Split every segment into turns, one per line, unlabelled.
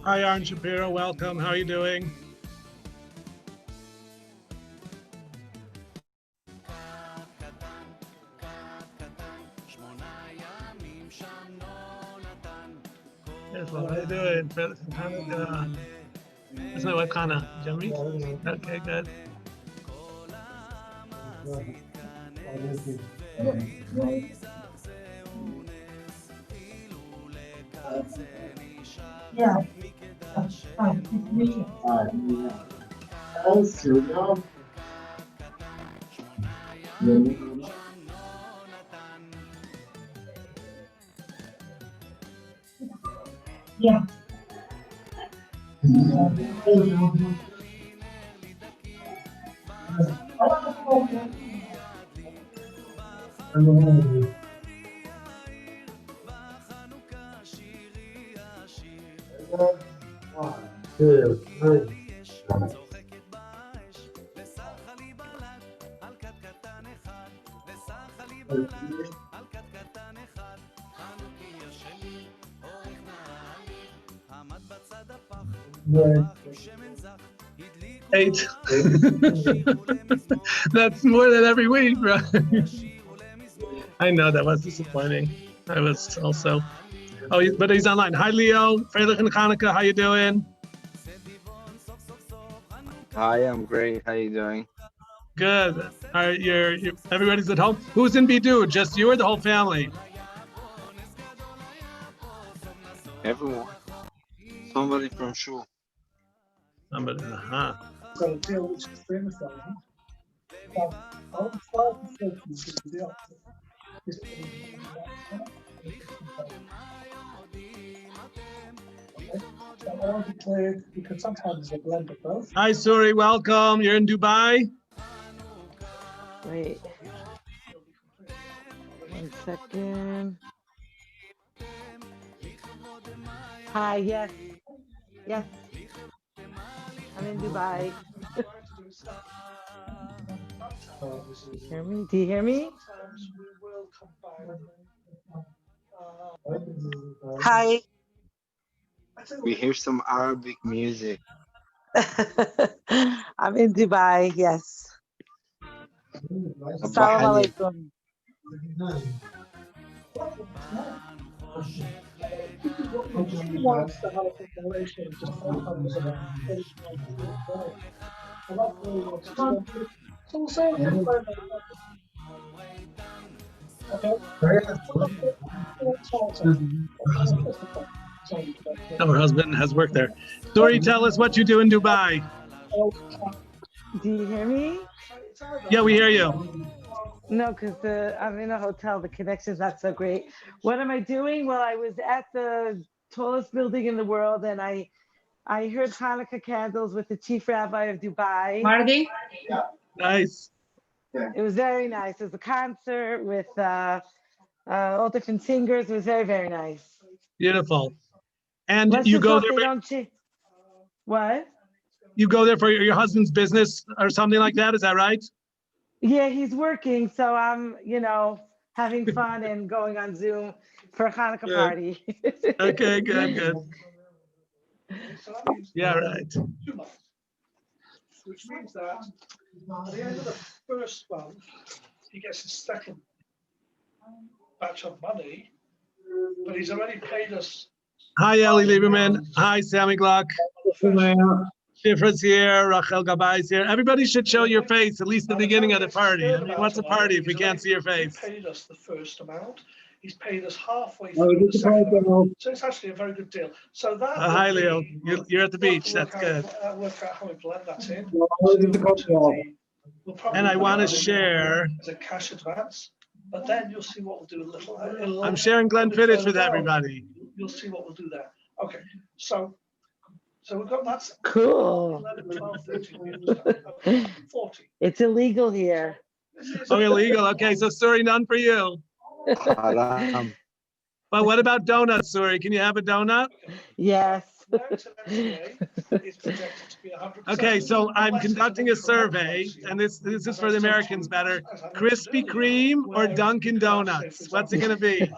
Hi, Aaron Shapiro. Welcome. How are you doing? Yes, well, how you doing? Chanukah. That's my wife, Kana. Jeremy? Okay, good.
Yeah. Yeah.
Eight. That's more than every week, right? I know that was disappointing. I was also. Oh, but he's online. Hi, Leo. Freilich and Chanukah. How you doing?
Hi, I'm great. How you doing?
Good. Everybody's at home. Who's in Bidu? Just you or the whole family?
Everyone. Somebody from Shul.
Somebody. Uh-huh. Hi, Suri. Welcome. You're in Dubai.
Wait. 1 second. Hi, yes. Yes. I'm in Dubai. Hear me? Do you hear me? Hi.
We hear some Arabic music.
I'm in Dubai, yes. Assalamu
Abahali.
alaikum.
Her husband has worked there. Suri, tell us what you do in Dubai.
Do you hear me?
Yeah, we hear you.
No, because I'm in a hotel. The connection's not so great. What am I doing? Well, I was at the tallest building in the world, and I heard Hanukkah candles with the chief rabbi of Dubai.
Marty?
Nice.
It was very nice. It was a concert with all different singers. It was very, very nice.
Beautiful. And
Let's
you
just
go
hope
there.
they don't change. What?
You go there for your husband's business or something like that. Is that right?
Yeah, he's working, so I'm, having fun and going on Zoom for a Hanukkah
Good.
party.
Okay, good. Yeah, right.
Which means that at the end of the first month, he gets his second batch of money, but he's already paid us.
Hi, Ellie Lieberman. Hi, Sammy Glock. Shifra's here. Rachel Gabai's here. Everybody should show your face, at least at the beginning of the party. I mean, what's a party if we can't see your face?
He paid us the first amount. He's paid us halfway through the second amount. So it's actually a very good deal. So that
Hi, Leo. You're at the beach. That's good.
Work out how we blend that in.
And I want to share.
As a cash advance, but then you'll see what we'll do a little.
I'm sharing Glenfiddich with everybody.
You'll see what we'll do there. Okay, so we've got that's
Cool.
11, 12, 13, okay, 40.
It's illegal here.
Oh, illegal. Okay, so Suri, none for you.
Haram.
But what about donuts, Suri? Can you have a donut?
Yes.
Okay, so I'm conducting a survey, and this is for the Americans better. Krispy Kreme or Dunkin' Donuts? What's it going to be?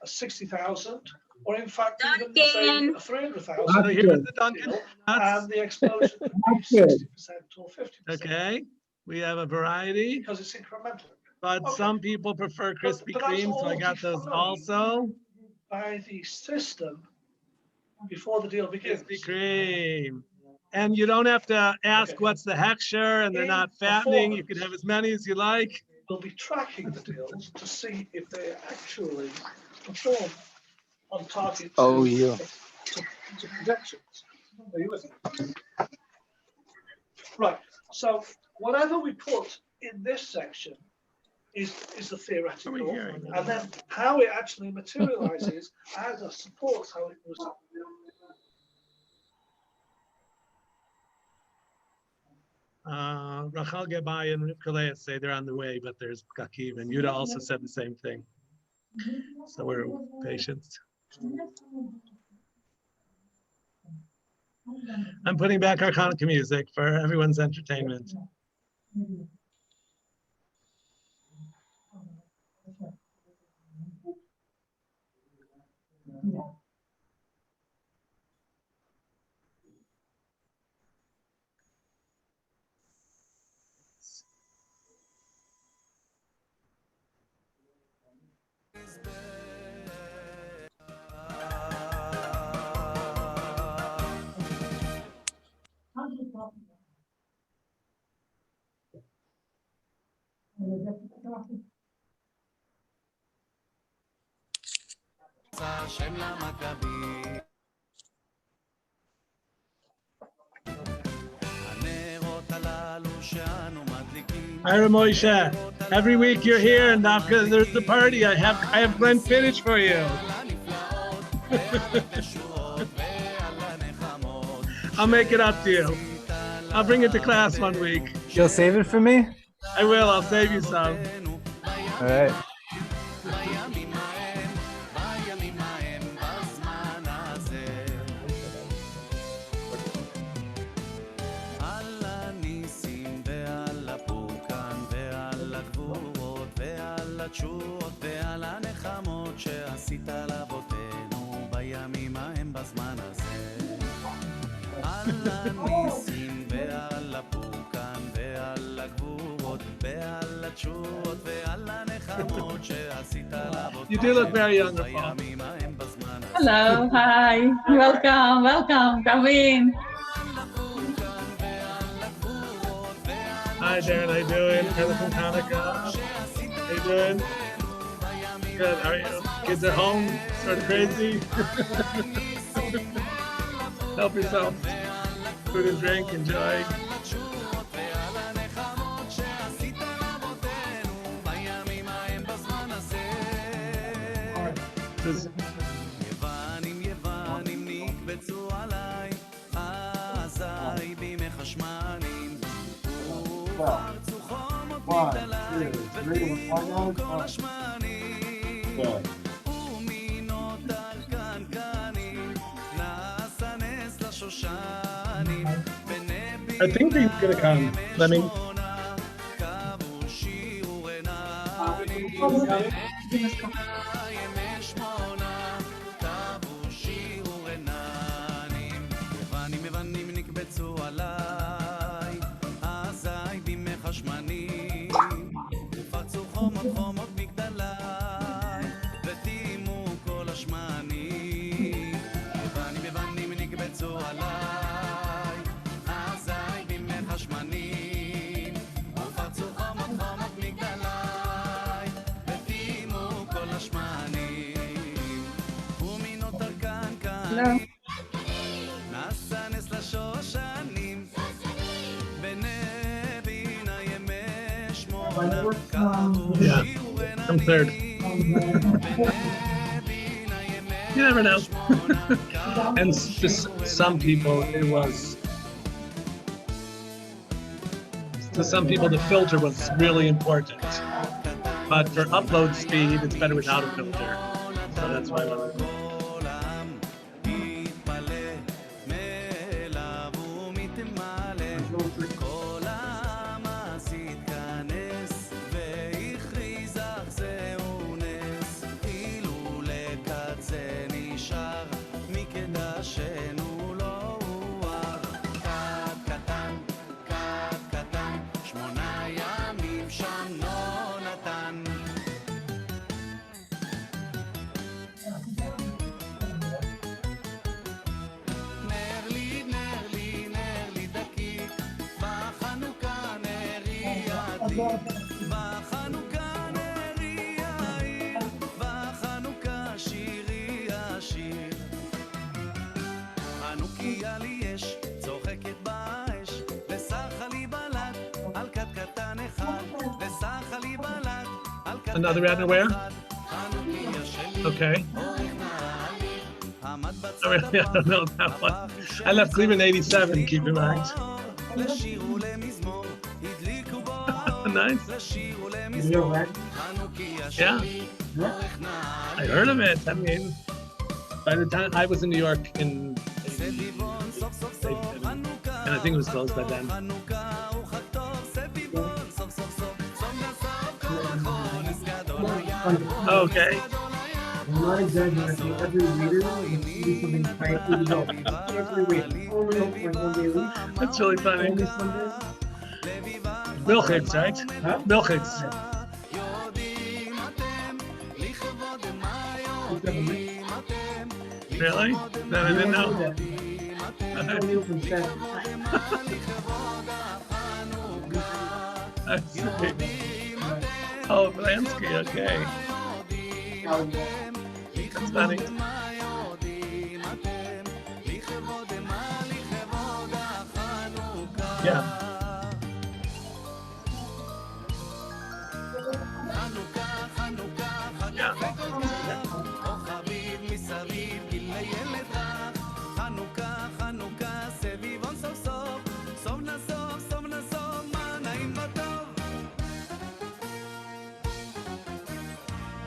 60,000 or in fact, even say
Duncan.
a 300,000
So here's
deal,
the Dunkin' Donuts.
and the explosion could be 60% or 50%.
Okay, we have a variety,
Because it's incremental.
but
Okay.
some people prefer Krispy
but that's
Kreme, so I
all
got those
defined.
also.
By the system before the deal begins.
Krispy Kreme. And you don't have to ask
Okay.
what's the hechsher, and they're
In
not fattening. You can
performance.
have as many as you like.
We'll be tracking the deals to see if they actually perform on target
Oh,
to,
yeah.
to projections. Are you with me? Right. So whatever we put in this section is the theoretical,
hearing?
and then how it actually materializes as a support how it was.
Rachel Gabai and Rivka Leah say they're on the way, but there's Kakiv, and Yuda also said the same thing. So we're patient. I'm putting back our Chanukah music for everyone's entertainment. Ira Moshe, every week you're here, and now because there's the party, I have Glenn Fittich for you. I'll make it up to you. I'll bring it to class one week.
You'll save it for me?
I will. I'll save you some.
All right.
התשועות ועל הנחמות שעשית לאבותינו בימים ההם בזמן הזה. על הניסים ועל הפורקן ועל הגבורות ועל התשועות ועל הנחמות שעשית לאבותינו בימים ההם בזמן הזה.
Hello, hi, welcome, come in.
Hi, Darren, how you doing? Carla from Chanukah. How you doing? Good, how are you? Kids at home? Sort of crazy? Help yourself. Food and drink, enjoy.
יוונים נקבצו עליי, אזי בימי חשמנים, ופרצו חומות מגדלי, ותראו כל השמנים, ומינות הקנקנים, נעשה נס לשושנים,
I think he's gonna come. Let me.
קבו שיעור עיניים, יוונים נקבצו עליי, אזי בימי חשמנים, ופרצו חומות מגדלי, ותימו כל השמנים. יוונים נקבצו עליי, אזי בימי חשמנים, ופרצו חומות מגדלי, ותימו כל השמנים. ומינות הקנקנים
Yeah, I'm third. You never know. And just some people, it was. To some people, the filter was really important. But for upload speed, it's better without a filter. So that's why I wanted to.
ראשנו לא הואר. כת קטן, כת קטן, 8 ימים שם לא נתן. נר לי, נר לי, נר לי דקיק, בחנוכה נרי עתיק, בחנוכה נרי יאיר, בחנוכה שירי השיר. חנוכיה לי יש, צוחקת באש, וסחה לי בלט על כת קטן אחד, וסחה לי בלט על כת
Another
קטן
underwear?
אחד. חנוכיה שלי,
Okay.
אורך נעלי, עמד
Oh,
בצד
really? I don't know that one. I left Cleveland in 87, keep in mind.
לשיר ולמזמור, הדליקו בו האור,
Nice.
לשיר ולמזמור, חנוכיה שלי, אורך
I
נעלי.
heard of it. I mean, by the time I was in New York in,
סביבון סוף סוף סוף, חנוכה,
and I think it was closed by then.
חנוכה הוא חג טוב, סביבון סוף סוף סוף, סוף נסוף כל חודש גדול היה,
Okay.
I'm not exaggerating. Every reader will see something quite unusual. Every week, only on one day a week,
That's really funny.
only Sundays.
Milchigs, right?
Huh?
Milchigs.
יודעים אתם, לכבוד מה יודעים אתם,
Really? That I didn't know.
יודעים אתם,
Only open set.
לכבוד החנוכה,
I see.
יודעים אתם,
Oh, Blansky, okay. That's funny.
מה יודעים אתם, לכבוד מה, לכבוד החנוכה.
Yeah.
חנוכה, חנוכה,
Yeah.
כוכבים מסביב, גיל לילד רך. חנוכה, חנוכה, סביבון סוף סוף, סוף נסוף, סוף נסוף, מה נעים וטוב.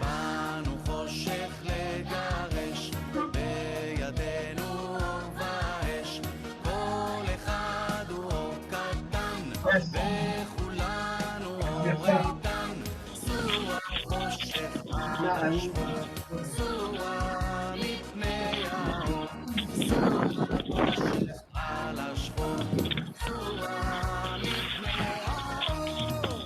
באנו חושך לגרש, בידינו אור ואש, כל אחד הוא אור קטן, וכולנו אור איתן. זו החושך השחור, זו מפני האור, זו החושך על השחור, זו מפני האור.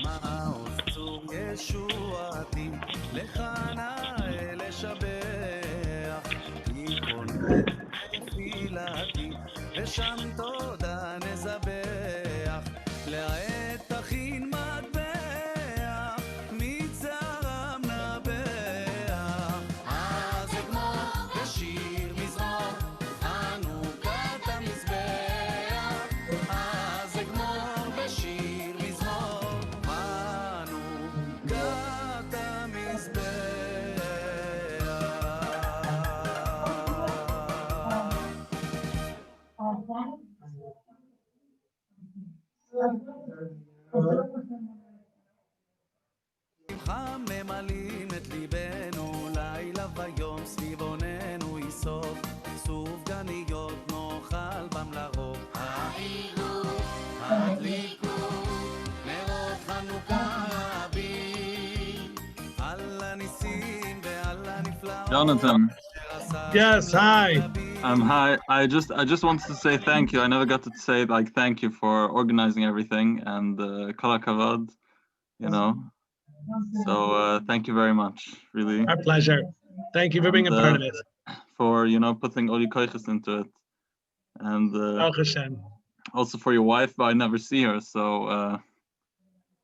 מעוז צור ישועתי, לך נאה לשבח, ייכון תפילתי, ושם תודה נזבח, לעת תכין מטבח, מצרם נבח. אז אגמור ושיר מזמור, חנוכת המזבח. אז אגמור ושיר מזמור, חנוכת שמחה ממלאים את ליבנו, לילה ויום סביב עוננו יסוף, סופגניות נאכל בם לרוב. העירו, הדליקו, נרות חנוכה רבים, על הניסים ועל הנפלאות.
Jonathan,
Yes, hi.
hi. I just wanted to say thank you. I never got to say like thank you for organizing everything and kol hakavod, you know. So thank you very much, really,
Our pleasure. Thank you for being a part of it.
for putting all your koiches into it, and
Baruch Hashem.
also for your wife. But I never see her, so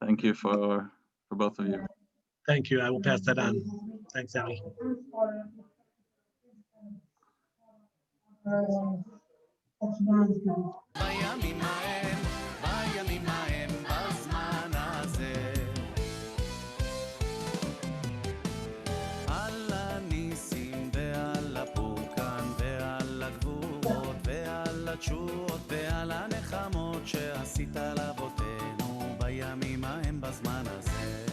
thank you for both of you.
Thank you. I will pass that on. Thanks, Ali.
בימים ההם, בימים ההם, בזמן הזה. על הניסים ועל הפורקן ועל הגבורות ועל התשועות ועל הנחמות שעשית לאבותינו בימים ההם בזמן הזה.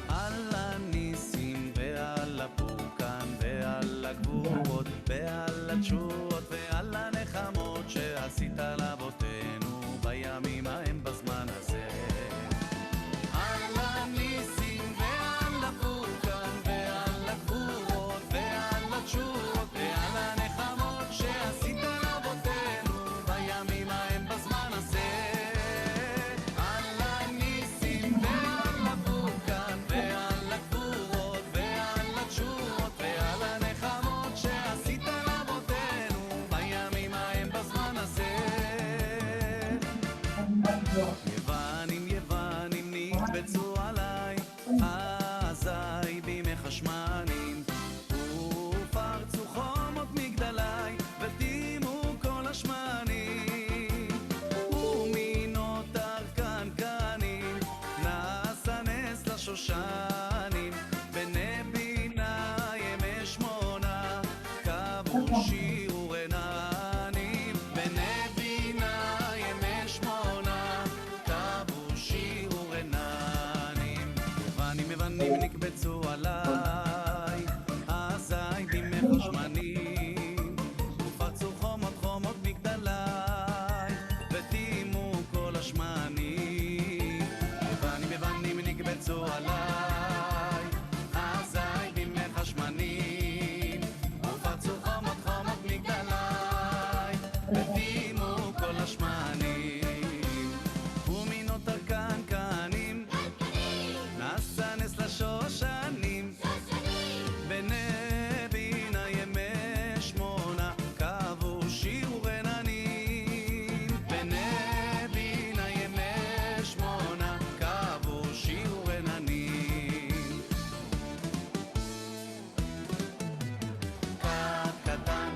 על הניסים ועל הפורקן ועל הגבורות ועל התשועות ועל הנחמות שעשית לאבותינו בימים ההם בזמן הזה. על הניסים ועל הפורקן ועל הגבורות חשמנים ופרצו חומות מגדלי וטימו כל השמנים ומינות ארכנקנים נעשה נס לשושנים בני בינה ימי שמונה קבעו שיר ורננים בני בינה ימי שמונה קבעו שיר ורננים מבנים נקבצו עליי אזי בימי חשמנים ופרצו חומות חומות מגדלי וטימו כל השמנים מבנים נקבצו עליי אזי בימי חשמנים ופרצו חומות חומות מגדלי וטימו כל השמנים ומינות ארכנקנים נעשה נס לשושנים בני בינה ימי שמונה קבעו שיר ורננים בני בינה ימי שמונה קבעו שיר ורננים כת קטן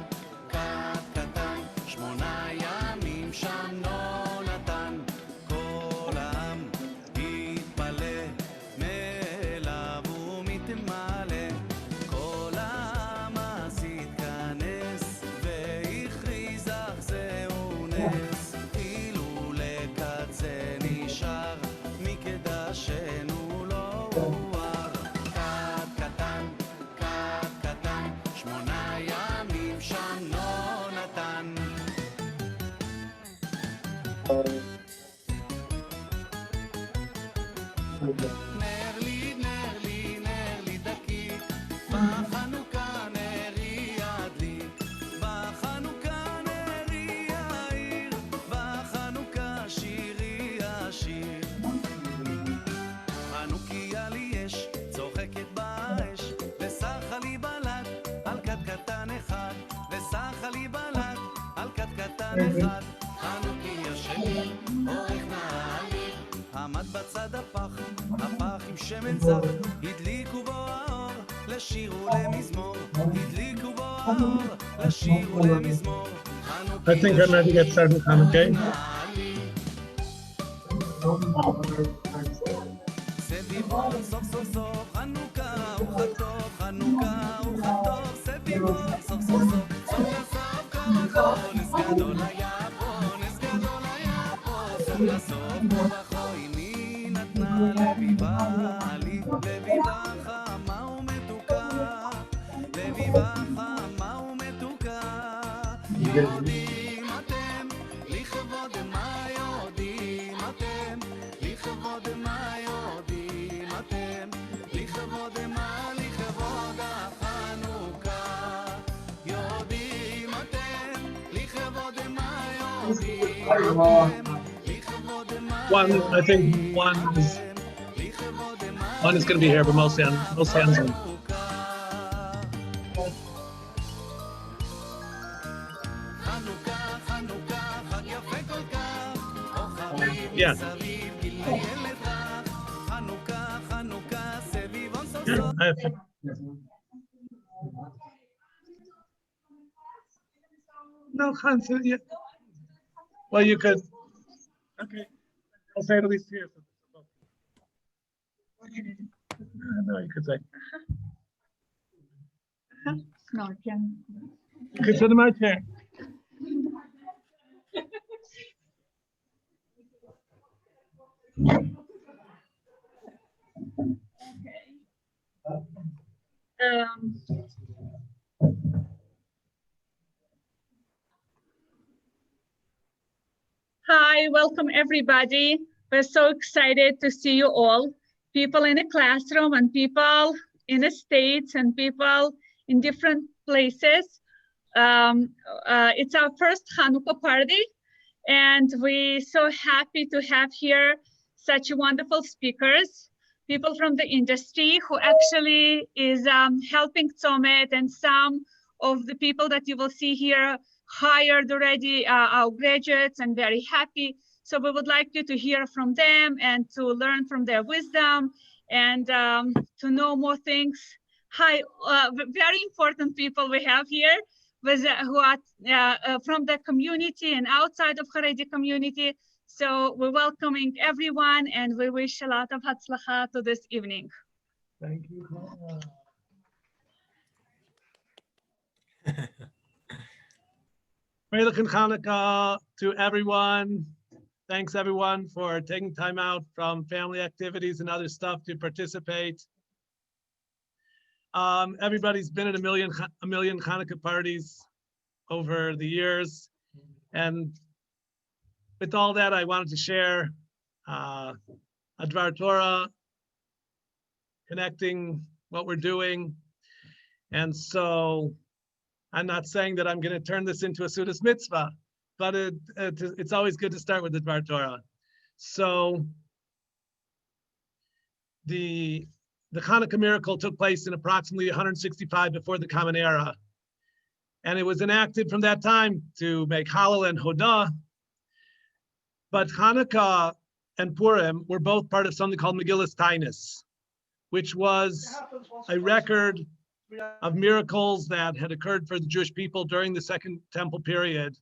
8 ימים שם נולדן כל העם התפלא מאליו ומתמלא כל העם אז התכנס והכריז אך זהו נס אילו לכת זה נשאר מקדשנו לא הואר כת קטן 8 ימים שם נולדן נר לי דקיק בחנוכה נרי ידליק בחנוכה נרי יאיר בחנוכה שירי השיר חנוכיה לי יש צוחקת באש וסחה לי בלט על כת קטן אחד וסחה לי בלט על כת קטן אחד חנוכיה שלי אורך נעלי עמד בצד הפח עם שמן זך הדליקו בו האור לשיר ולמזמור הדליקו בו האור לשיר ולמזמור
I think I'm ready to get started, okay?
סביבו סוף סוף חנוכה וחטוף חנוכה וחטוף סביבו סוף סוף כמחו נס גדול היה פה סוף לסוף ובחו אמי נתנה לביבה לי לביבה חמה ומתוקה לביבה חמה ומתוקה יודעים אתם לכבוד מה יודעים אתם לכבוד מה יודעים אתם לכבוד מה לכבוד החנוכה יודעים אתם לכבוד מה יודעים אתם לכבוד מה
I think one is going to be here, but mostly on Zoom. Yeah. Yeah, I have to. No, Hansa, yeah. Well, you could. Okay. I'll say it at least here. No, you could say.
No, can.
You could sit in my chair.
Hi, welcome everybody. We're so excited to see you all. People in the classroom and people in the States and people in different places. It's our first Chanukah party and we're so happy to have here such wonderful speakers, people from the industry who actually is helping Tzomet, and some of the people that you will see here hired already our graduates and very happy. So we would like you to hear from them and to learn from their wisdom and to know more things Hi, very important people we have here with, who are from the community and outside of Haredi community. So we're welcoming everyone and we wish a lot of Hatzlacha to this evening.
Thank you. Freilich and Chanukah to everyone. Thanks everyone for taking time out from family activities and other stuff to participate. Everybody's been at a million Chanukah parties over the years. And with all that, I wanted to share a Dvar Torah, connecting what we're doing. And so I'm not saying that I'm going to turn this into a Sudas mitzvah, but it's always good to start with the Dvar Torah. So the Chanukah miracle took place in approximately 165 before the Common Era. And it was enacted from that time to make Halal and Hodah. But Chanukah and Purim were both part of something called Megillas Tainus, which was a record of miracles that had occurred for the Jewish people during the Second Temple period.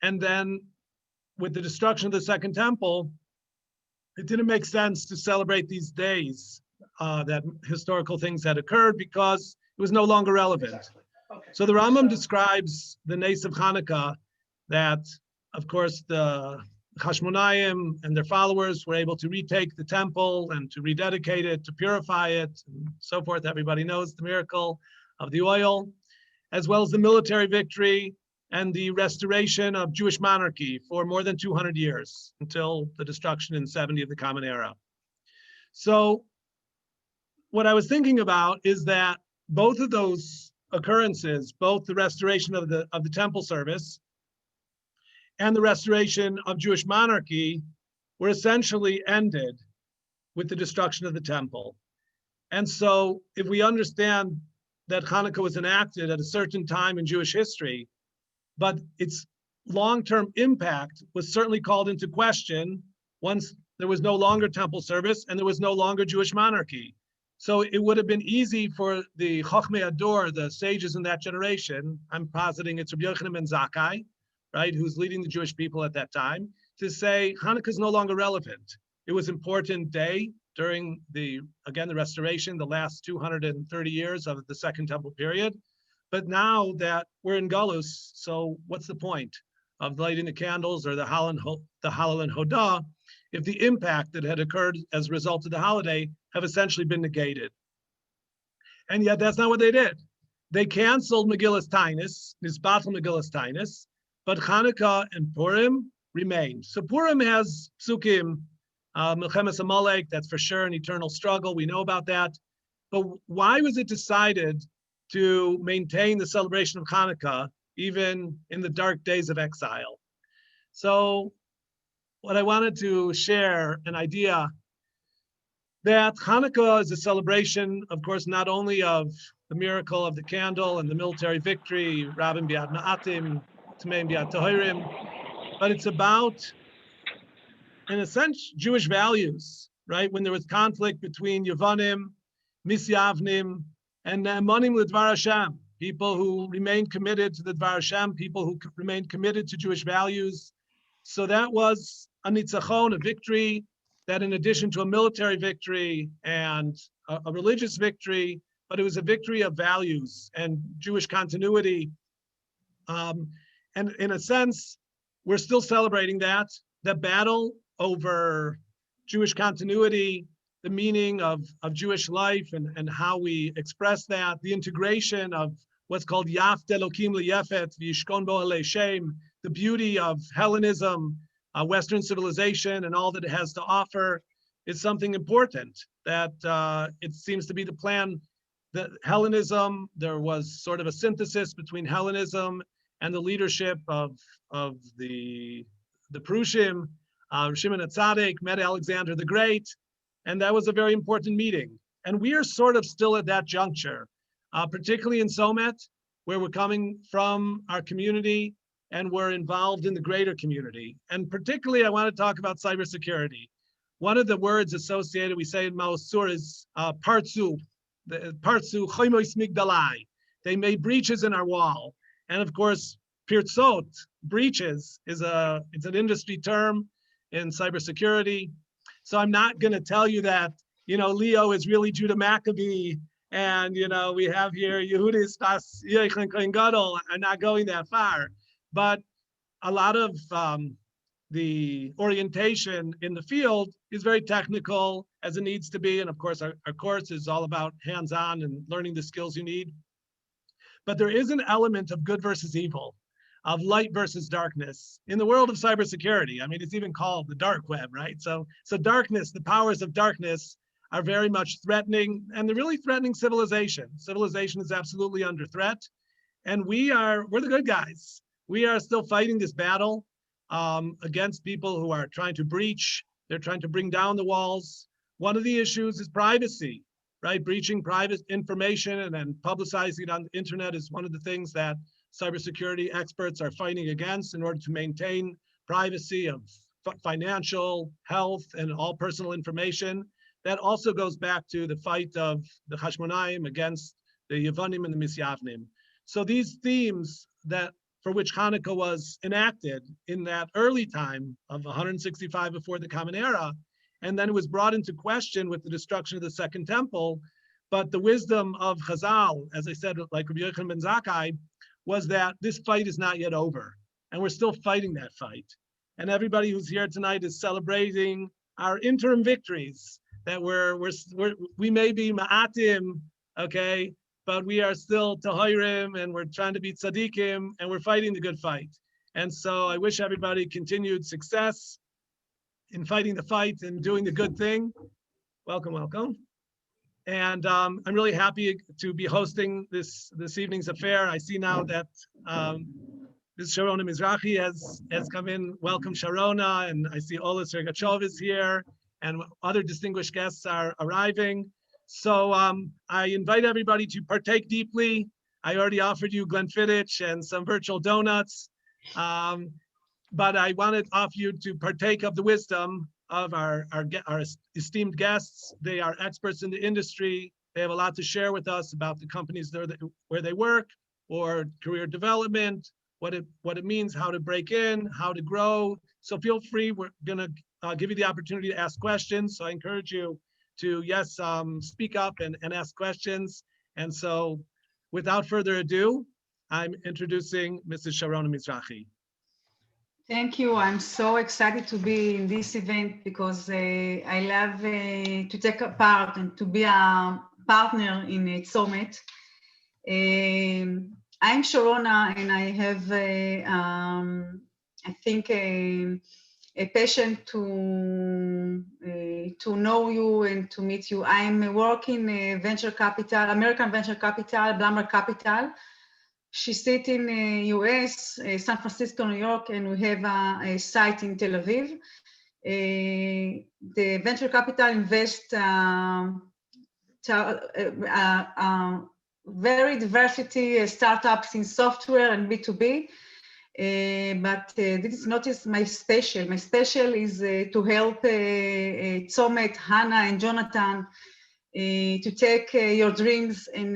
And then with the destruction of the Second Temple, it didn't make sense to celebrate these days that historical things had occurred because it was no longer relevant.
Exactly. Okay.
So the Rambam describes the Nes of Hanukkah that, of course, the Hashmonayim and their followers were able to retake the temple and to rededicate it, to purify it, and so forth. Everybody knows the miracle of the oil, as well as the military victory and the restoration of Jewish monarchy for more than 200 years until the destruction in 70 of the Common Era. So what I was thinking about is that both of those occurrences, both the restoration of the temple service and the restoration of Jewish monarchy, were essentially ended with the destruction of the temple. And so if we understand that Hanukkah was enacted at a certain time in Jewish history, but its long-term impact was certainly called into question once there was no longer temple service and there was no longer Jewish monarchy. So it would have been easy for the Chochmei Ador, the sages in that generation, I'm positing it's Rabbi Yochanan ben Zakkai, right, who's leading the Jewish people at that time, to say Hanukkah is no longer relevant. It was an important day during the restoration, the last 230 years of the Second Temple period. But now that we're in Galus, so what's the point of lighting the candles or the Halal and Hodah if the impact that had occurred as a result of the holiday have essentially been negated? And yet that's not what they did. They canceled Megillas Tainus, Nisbatel Megillas Tainus, but Chanukah and Purim remained. So Purim has psukim, Milchemes Amalek, that's for sure an eternal struggle. We know about that. But why was it decided to maintain the celebration of Hanukkah even in the dark days of exile? So what I wanted to share an idea that Hanukkah is a celebration, of course, not only of the miracle of the candle and the military victory, Rabim Biad Ma'atim, Tmeim Biad Tahirim, but it's about, in a sense, Jewish values, right? When there was conflict between Yevanim, Misyavnim, and Manim L'Dvar Hashem, people who remained committed to the Dvar Hashem, people who remained committed to Jewish values. So that was a nitzachon, a victory that, in addition to a military victory and a religious victory, but it was a victory of values and Jewish continuity. And in a sense, we're still celebrating that battle over Jewish continuity, the meaning of Jewish life and how we express that, the integration of what's called Yaf Delokim Liyefet, V'yishkon Bo Alei Shem, the beauty of Hellenism, Western civilization, and all that it has to offer is something important that it seems to be the plan. That Hellenism, there was sort of a synthesis between Hellenism and the leadership of the Prushim. Shimon HaTzadik met Alexander the Great, and that was a very important meeting. And we are sort of still at that juncture, particularly in Tzomet, where we're coming from our community and we're involved in the greater community. And particularly, I want to talk about cybersecurity. One of the words associated, we say in Maosur, is partzu, Partsu choimois migdalai. They made breaches in our wall. And of course, pirtzot, breaches, it's an industry term in cybersecurity. So I'm not going to tell you that, Leo is really Judah Maccabee, and, we have here Yehudis Das Yechon Kohen Gadol. I'm not going that far. But a lot of the orientation in the field is very technical, as it needs to be. And of course, our course is all about hands-on and learning the skills you need. But there is an element of good versus evil, of light versus darkness in the world of cybersecurity. I mean, it's even called the dark web, right? So darkness, the powers of darkness are very much threatening, and they're really threatening civilization. Civilization is absolutely under threat. And we're the good guys. We are still fighting this battle against people who are trying to breach. They're trying to bring down the walls. One of the issues is privacy, right? Breaching private information and then publicizing it on the internet is one of the things that cybersecurity experts are fighting against in order to maintain privacy of financial, health, and all personal information. That also goes back to the fight of the Hashmonaim against the Yevonim and the Misyavnim. So these themes for which Chanukah was enacted in that early time of 165 before the Common Era, and then it was brought into question with the destruction of the Second Temple. But the wisdom of Chazal, as I said, like Rabbi Yochanan ben Zakkai, was that this fight is not yet over, and we're still fighting that fight. And everybody who's here tonight is celebrating our interim victories, that we may be ma'atim, okay, but we are still tahirim, and we're trying to be tzaddikim, and we're fighting the good fight. And so I wish everybody continued success in fighting the fight and doing the good thing. Welcome, welcome. And I'm really happy to be hosting this evening's affair. I see now that Ms. Sharona Mizrahi has come in. Welcome, Sharona, and I see Ola Sergachov is here, and other distinguished guests are arriving. So I invite everybody to partake deeply. I already offered you Glenfiddich and some virtual donuts, but I wanted to offer you to partake of the wisdom of our esteemed guests. They are experts in the industry. They have a lot to share with us about the companies where they work, or career development, what it means, how to break in, how to grow. So feel free. We're gonna give you the opportunity to ask questions. So I encourage you to, yes, speak up and ask questions. And so without further ado, I'm introducing Mrs. Sharona Mizrahi.
Thank you. I'm so excited to be in this event because I love to take a part and to be a partner in Tzomet. I'm Sharona, and I have, I think, a passion to know you and to meet you. I'm working in venture capital, American venture capital, Blumberg Capital. She sits in US, San Francisco, New York, and we have a site in Tel Aviv. The venture capital invests very diversity startups in software and B2B. But this is not just my special. My special is to help Tzomet, Hannah, and Jonathan to take your dreams and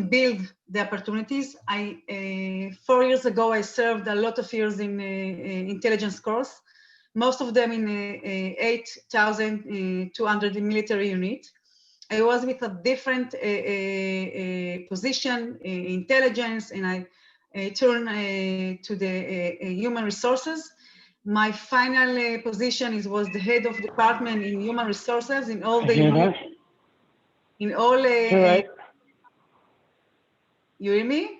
build the opportunities. 4 years ago, I served a lot of years in intelligence course, most of them in 8,200 military unit. I was with a different position, intelligence, and I turned to the human resources. My final position was the head of department in human resources in all the units. In all,
right.
You hear me?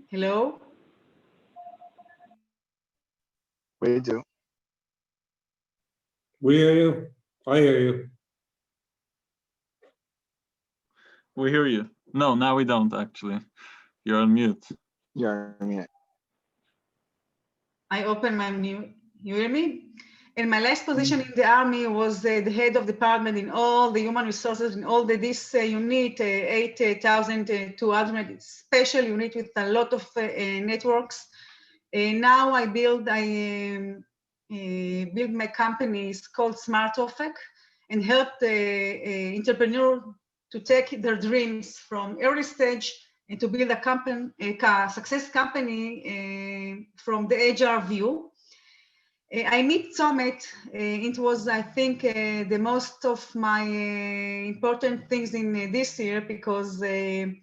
Hello?
We do.
We hear you. I hear you.
We hear you. No, now we don't actually. You're on mute.
You're on mute.
I open my mute. You hear me? And my last position in the army was the head of department in all the human resources in all this unit, 8,200 special unit with a lot of networks. Now I build my company is called Smart Ofek, and help the entrepreneur to take their dreams from early stage and to build a company, a success company from the HR view. I meet Tzomet. It was, I think, the most of my important things in this year, because we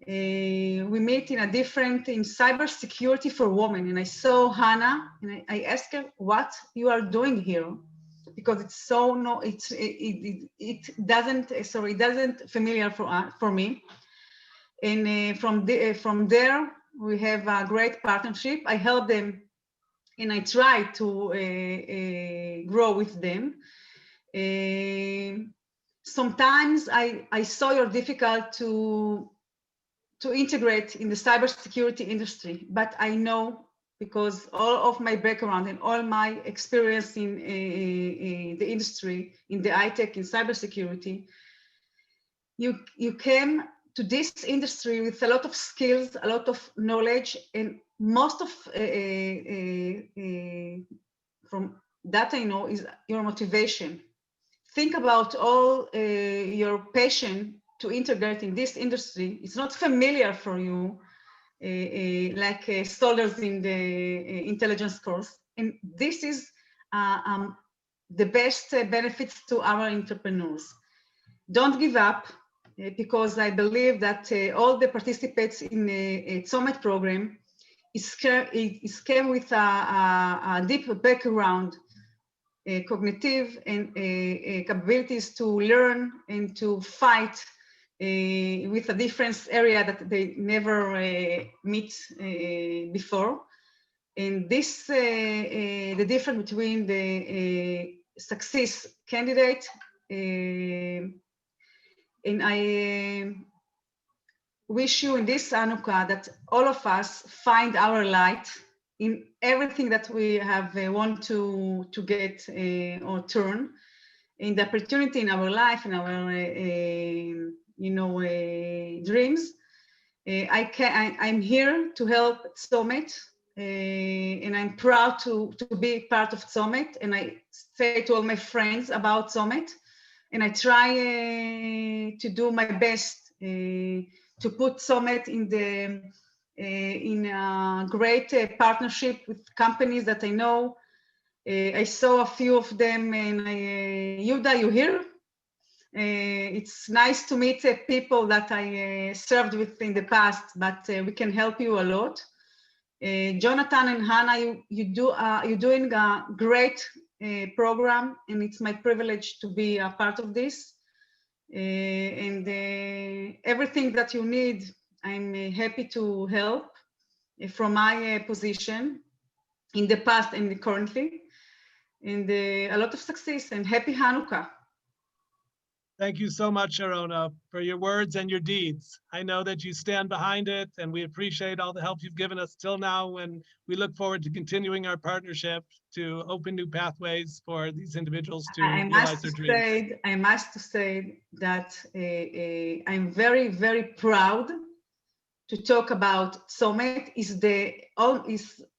meet in a different, in cybersecurity for women. And I saw Hannah, and I asked her, what you are doing here? Because it's so, no, it doesn't familiar for me. And from there, we have a great partnership. I help them, and I try to grow with them. Sometimes I saw you're difficult to integrate in the cybersecurity industry, but I know, because all of my background and all my experience in the industry, in the high-tech, in cybersecurity, you came to this industry with a lot of skills, a lot of knowledge, and most of from that I know is your motivation. Think about all your passion to integrate in this industry. It's not familiar for you, like soldiers in the intelligence course. And this is the best benefits to our entrepreneurs. Don't give up, because I believe that all the participants in the Tzomet program came with a deep background, cognitive and capabilities to learn and to fight with a different area that they never meet before. And this, the difference between the success candidate, and I wish you in this Chanukah that all of us find our light in everything that we have want to get or turn, in the opportunity in our life, in our dreams. I'm here to help Tzomet, and I'm proud to be part of Tzomet. And I say to all my friends about Tzomet, and I try to do my best to put Tzomet in a great partnership with companies that I know. I saw a few of them, and Yuda, you here? It's nice to meet people that I served with in the past, but we can help you a lot. Jonathan and Hannah, you're doing a great program, and it's my privilege to be a part of this. And everything that you need, I'm happy to help from my position in the past and currently. And a lot of success, and happy Chanukah.
Thank you so much, Sharona, for your words and your deeds. I know that you stand behind it, and we appreciate all the help you've given us till now, and we look forward to continuing our partnership to open new pathways for these individuals to realize their dreams.
I must say that I'm very, very proud to talk about Tzomet. Is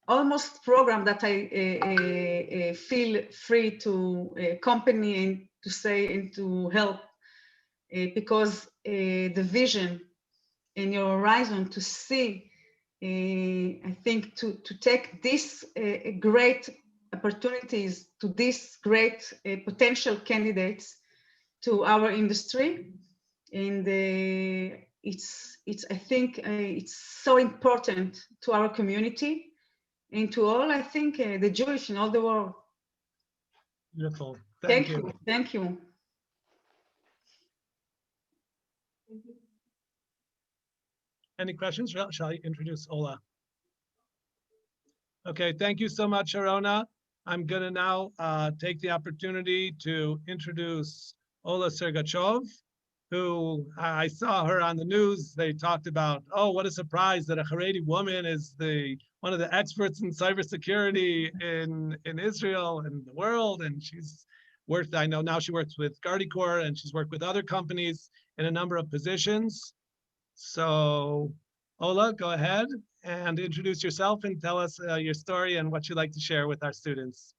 almost program that I feel free to accompany and to say and to help, because the vision and your horizon to see, I think to take these great opportunities to these great potential candidates to our industry, and I think it's so important to our community and to all, I think, the Jewish in all the world.
Beautiful.
Thank you. Thank you.
Any questions? Shall I introduce Ola? Okay, thank you so much, Sharona. I'm going to now take the opportunity to introduce Ola Sergachov, who I saw her on the news. They talked about, oh, what a surprise that a Haredi woman is one of the experts in cybersecurity in Israel and the world. And she's worked, I know now she works with GuardiCore, and she's worked with other companies in a number of positions. So Ola, go ahead and introduce yourself and tell us your story and what you'd like to share with our students.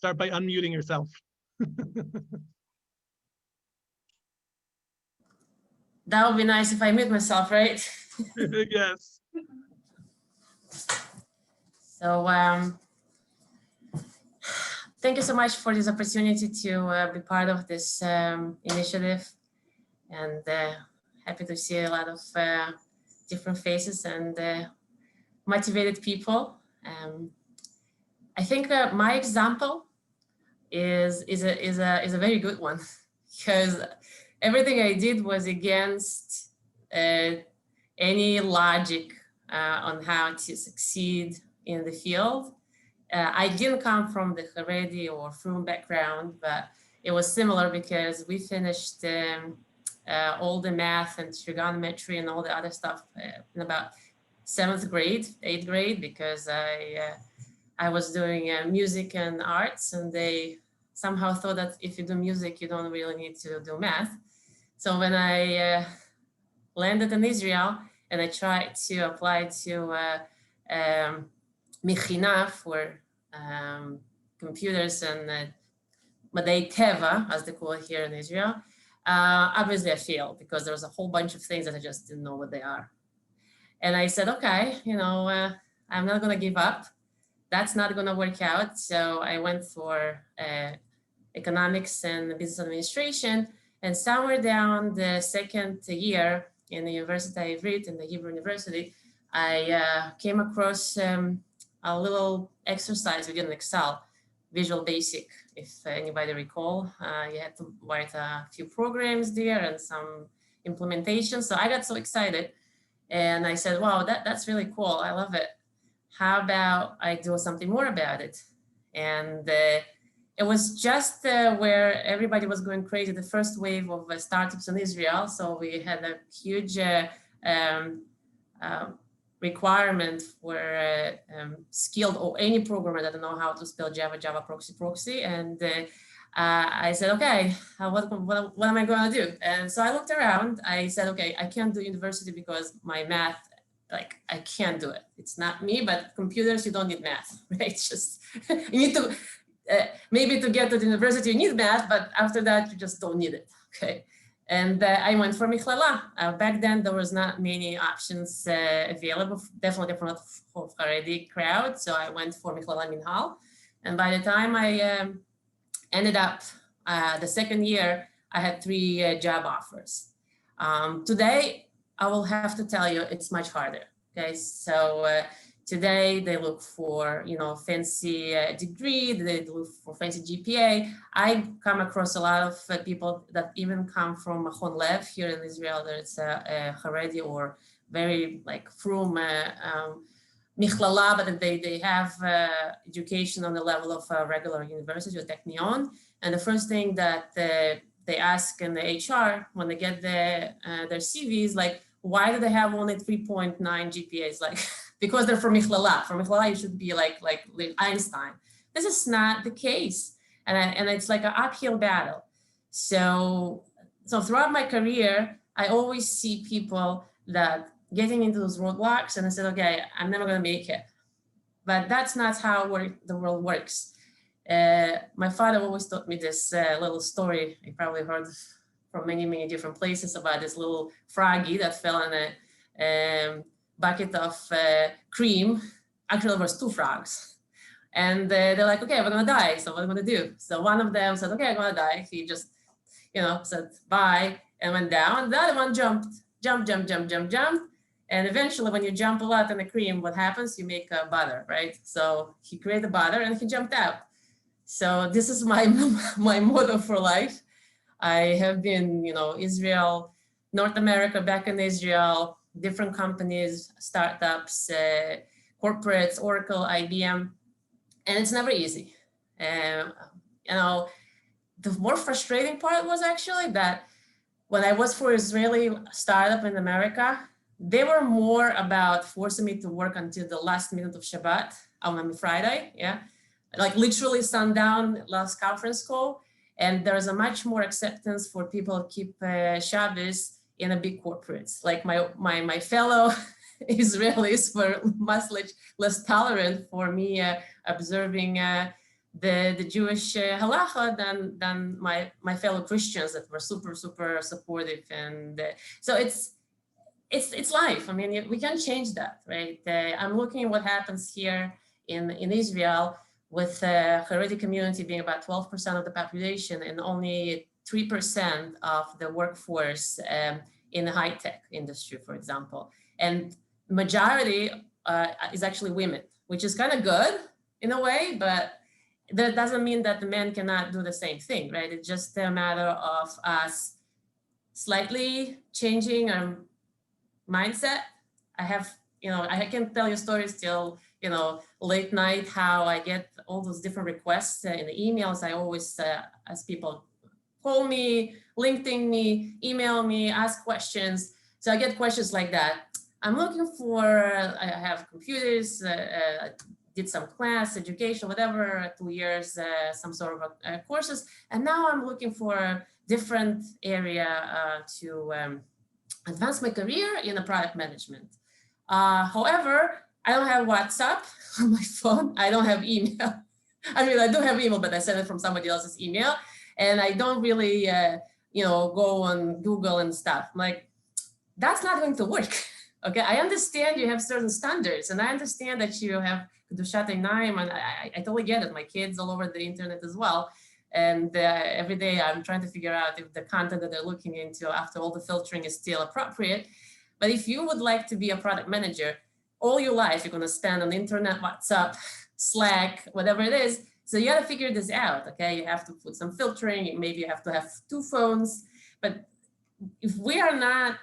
start by unmuting yourself.
That would be nice if I mute myself, right?
Yes.
So thank you so much for this opportunity to be part of this initiative, and happy to see a lot of different faces and motivated people. I think my example is a very good one, because everything I did was against any logic on how to succeed in the field. I didn't come from the Haredi or Frum background, but it was similar because we finished all the math and trigonometry and all the other stuff in about 7th grade, 8th grade, because I was doing music and arts, and they somehow thought that if you do music, you don't really need to do math. So when I landed in Israel and I tried to apply to Mechina for computers and Madei Teva, as they call it here in Israel, obviously I failed because there was a whole bunch of things that I just didn't know what they are. And I said, okay, you know, I'm not gonna give up. That's not gonna work out. So I went for economics and business administration, and somewhere down the 2nd year in the University Ivrit, in the Hebrew University, I came across a little exercise within Excel, Visual Basic, if anybody recall. You had to write a few programs there and some implementation. So I got so excited and I said, wow, that's really cool. I love it. How about I do something more about it? And it was just where everybody was going crazy, the first wave of startups in Israel. So we had a huge requirement for skilled or any programmer that don't know how to spell Java, Java proxy. And I said, okay, what am I going to do? And so I looked around. I said, okay, I can't do university because my math, like, I can't do it. It's not me, but computers, you don't need math, right? It's just, you need to, maybe to get to the university, you need math, but after that, you just don't need it, okay? And I went for Michlala. Back then, there was not many options available, definitely for Haredi crowd. So I went for Michlala Minhal. And by the time I ended up the 2nd year, I had 3 job offers. Today, I will have to tell you, it's much harder, okay? So today they look for, you know, fancy degree, they look for fancy GPA. I come across a lot of people that even come from Machon Lev here in Israel. There's a Haredi or very like Frum Michlala, but they have education on the level of a regular university or Technion. And the first thing that they ask in the HR when they get their CVs, like, why do they have only 3.9 GPAs? Like, because they're from Michlala. From Michlala, you should be like Einstein. This is not the case. And it's like an uphill battle. So throughout my career, I always see people that getting into those roadblocks, and I said, okay, I'm never gonna make it. But that's not how the world works. My father always taught me this little story. You probably heard from many, many different places about this little froggy that fell in a bucket of cream. Actually, there was 2 frogs. And they're like, okay, we're gonna die, so what are we gonna do? So one of them said, okay, I'm gonna die. He just, you know, said bye and went down. The other one jumped. And eventually when you jump a lot in the cream, what happens? You make a butter, right? So he created butter and he jumped out. So this is my motto for life. I have been, you know, Israel, North America, back in Israel, different companies, startups, corporates, Oracle, IBM, and it's never easy. You know, the more frustrating part was actually that when I was for Israeli startup in America, they were more about forcing me to work until the last minute of Shabbat on Friday, yeah, like literally sundown, last conference call. And there's a much more acceptance for people to keep Shabbos in a big corporates. Like my fellow Israelis were much less tolerant for me observing the Jewish halacha than my fellow Christians that were super supportive, and so it's life. I mean, we can't change that, right? I'm looking at what happens here in Israel with the Haredi community being about 12% of the population and only 3% of the workforce in the high-tech industry, for example. And majority is actually women, which is kind of good in a way, but that doesn't mean that the men cannot do the same thing, right? It's just a matter of us slightly changing our mindset. I can tell you stories till, late night, how I get all those different requests in the emails. I always ask people, call me, LinkedIn me, email me, ask questions. So I get questions like that. I'm looking for, I have computers, did some class, education, whatever, 2 years, some sort of courses. And now I'm looking for a different area to advance my career in a product management. However, I don't have WhatsApp on my phone. I don't have email. I mean, I do have email, but I send it from somebody else's email. And I don't really, go on Google and stuff. I'm like, that's not going to work. Okay, I understand you have certain standards, and I understand that you have Kedushat Einayim, and I totally get it. My kids all over the internet as well. And every day I'm trying to figure out if the content that they're looking into after all the filtering is still appropriate. But if you would like to be a product manager, all your life you're going to spend on the internet, WhatsApp, Slack, whatever it is. So you got to figure this out, okay? You have to put some filtering. Maybe you have to have 2 phones. But if we are not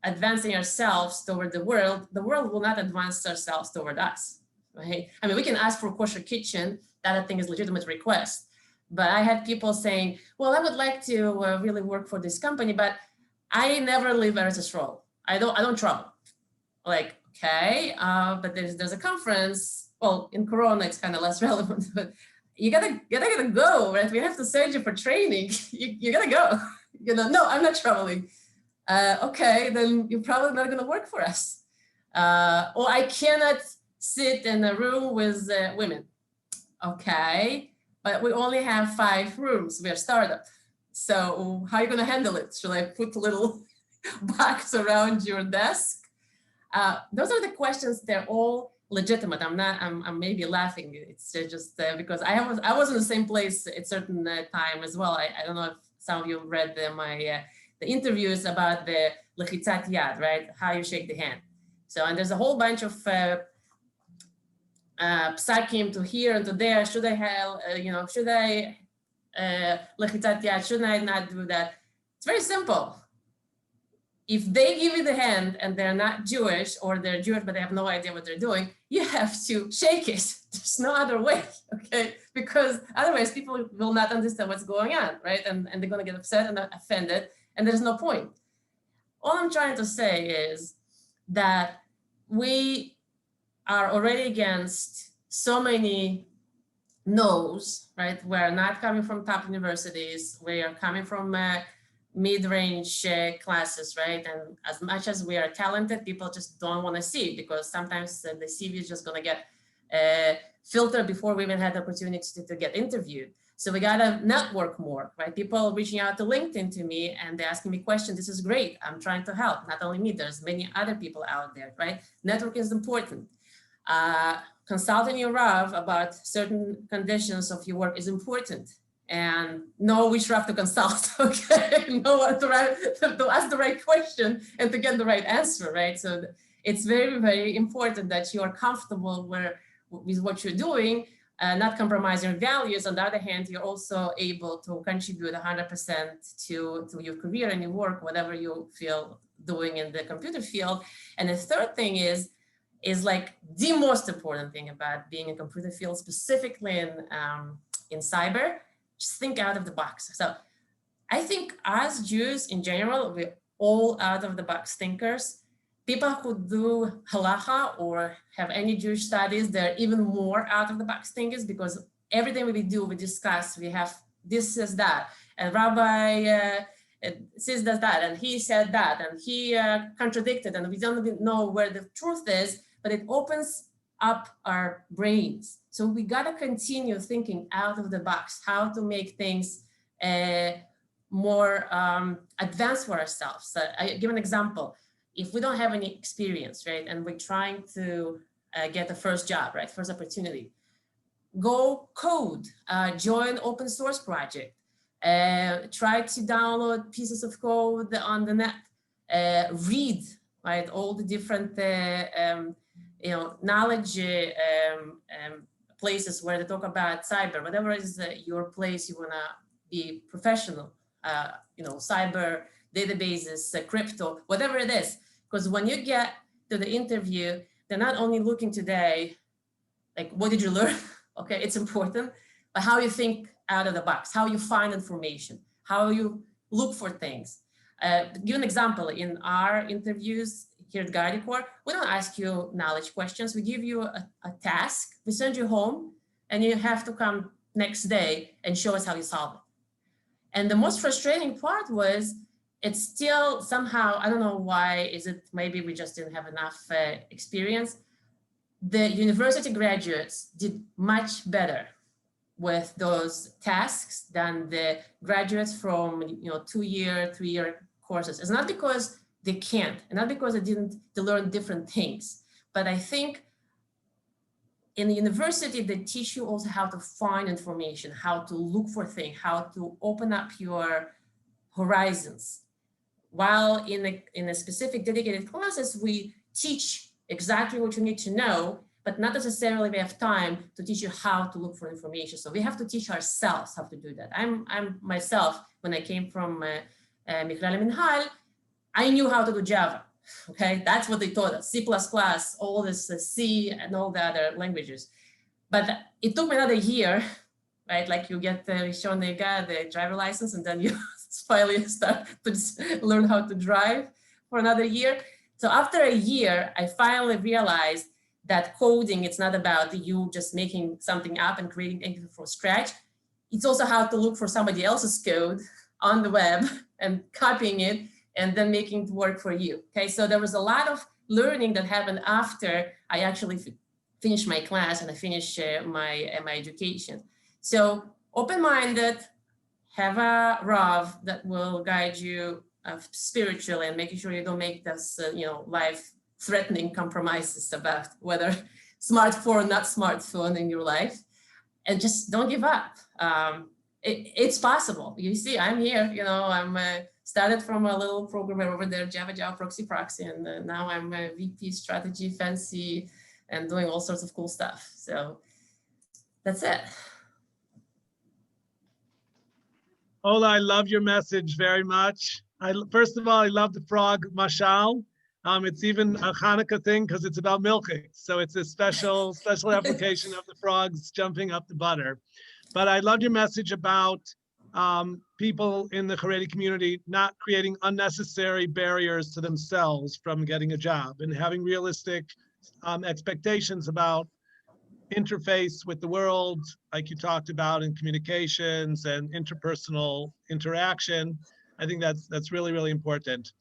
advancing ourselves toward the world will not advance ourselves toward us, right? I mean, we can ask for a kosher kitchen. That I think is a legitimate request. But I had people saying, well, I would like to really work for this company, but I never leave Eretz Yisrael. I don't travel. Like, okay, but there's a conference. Well, in Corona, it's kind of less relevant, but you gotta go, right? We have to send you for training. You gotta go. No, I'm not traveling. Okay, then you're probably not gonna work for us. Or I cannot sit in a room with women. Okay, but we only have 5 rooms. We're a startup. So how are you gonna handle it? Should I put a little box around your desk? Those are the questions. They're all legitimate. I'm maybe laughing. It's just because I was in the same place at certain time as well. I don't know if some of you read the interviews about the lechitzat yad, right? How you shake the hand. So, and there's a whole bunch of psakim to here and to there. Should I have, should I lechitzat yad? Shouldn't I not do that? It's very simple. If they give you the hand and they're not Jewish, or they're Jewish but they have no idea what they're doing, you have to shake it. There's no other way, okay? Because otherwise people will not understand what's going on, right? And they're gonna get upset and offended, and there's no point. All I'm trying to say is that we are already against so many no's, right? We're not coming from top universities. We are coming from mid-range classes, right? And as much as we are talented, people just don't want to see it, because sometimes the CV is just going to get filtered before we even had the opportunity to get interviewed. So we got to network more, right? People reaching out to LinkedIn to me and they're asking me questions. This is great. I'm trying to help. Not only me, there's many other people out there, right? Networking is important. Consulting your Rav about certain conditions of your work is important. And know which Rav to consult, okay? Know what to ask the right question and to get the right answer, right? So it's very, very important that you are comfortable with what you're doing, not compromising your values. On the other hand, you're also able to contribute 100% to your career and your work, whatever you feel doing in the computer field. And the third thing is like the most important thing about being in computer field, specifically in cyber. Just think out of the box. So I think as Jews in general, we're all out of the box thinkers. People who do halacha or have any Jewish studies, they're even more out of the box thinkers, because everything we do, we discuss, we have this says that, and Rabbi says that, and he said that, and he contradicted, and we don't even know where the truth is, but it opens up our brains. So we gotta continue thinking out of the box, how to make things more advanced for ourselves. So I give an example. If we don't have any experience, right, and we're trying to get the first job, right, first opportunity, go code, join open source project, try to download pieces of code on the net, read, right, all the different knowledge places where they talk about cyber, whatever is your place you wanna be professional, cyber, databases, crypto, whatever it is. Because when you get to the interview, they're not only looking today, like, what did you learn? Okay, it's important, but how you think out of the box, how you find information, how you look for things. Give an example, in our interviews here at GuardiCorps, we don't ask you knowledge questions. We give you a task, we send you home, and you have to come next day and show us how you solve it. And the most frustrating part was, it's still somehow, I don't know why, is it maybe we just didn't have enough experience. The university graduates did much better with those tasks than the graduates from 2-year, 3-year courses. It's not because they can't, and not because they learn different things, but I think in the university, they teach you also how to find information, how to look for things, how to open up your horizons. While in a specific dedicated classes, we teach exactly what you need to know, but not necessarily we have time to teach you how to look for information. So we have to teach ourselves how to do that. I'm myself, when I came from Mikral Minhal, I knew how to do Java. Okay, that's what they taught us, C++, all this C and all the other languages. But it took me another year, right? Like you get shown the driver license, and then you finally start to learn how to drive for another year. So after a year, I finally realized that coding, it's not about you just making something up and creating anything from scratch. It's also how to look for somebody else's code on the web and copying it and then making it work for you. Okay, so there was a lot of learning that happened after I actually finished my class and I finished my education. So open-minded, have a Rav that will guide you spiritually and making sure you don't make this, life-threatening compromises about whether smartphone, not smartphone in your life, and just don't give up. It's possible. You see, I'm here, I'm started from a little programmer over there, Java proxy, and now I'm a VP strategy, fancy, and doing all sorts of cool stuff. So that's it.
Ola, I love your message very much. First of all, I love the frog mashal. It's even a Chanukah thing because it's about milking. So it's a special application of the frogs jumping up the butter. But I loved your message about people in the Haredi community not creating unnecessary barriers to themselves from getting a job and having realistic expectations about interface with the world, like you talked about, in communications and interpersonal interaction. I think that's really, really important.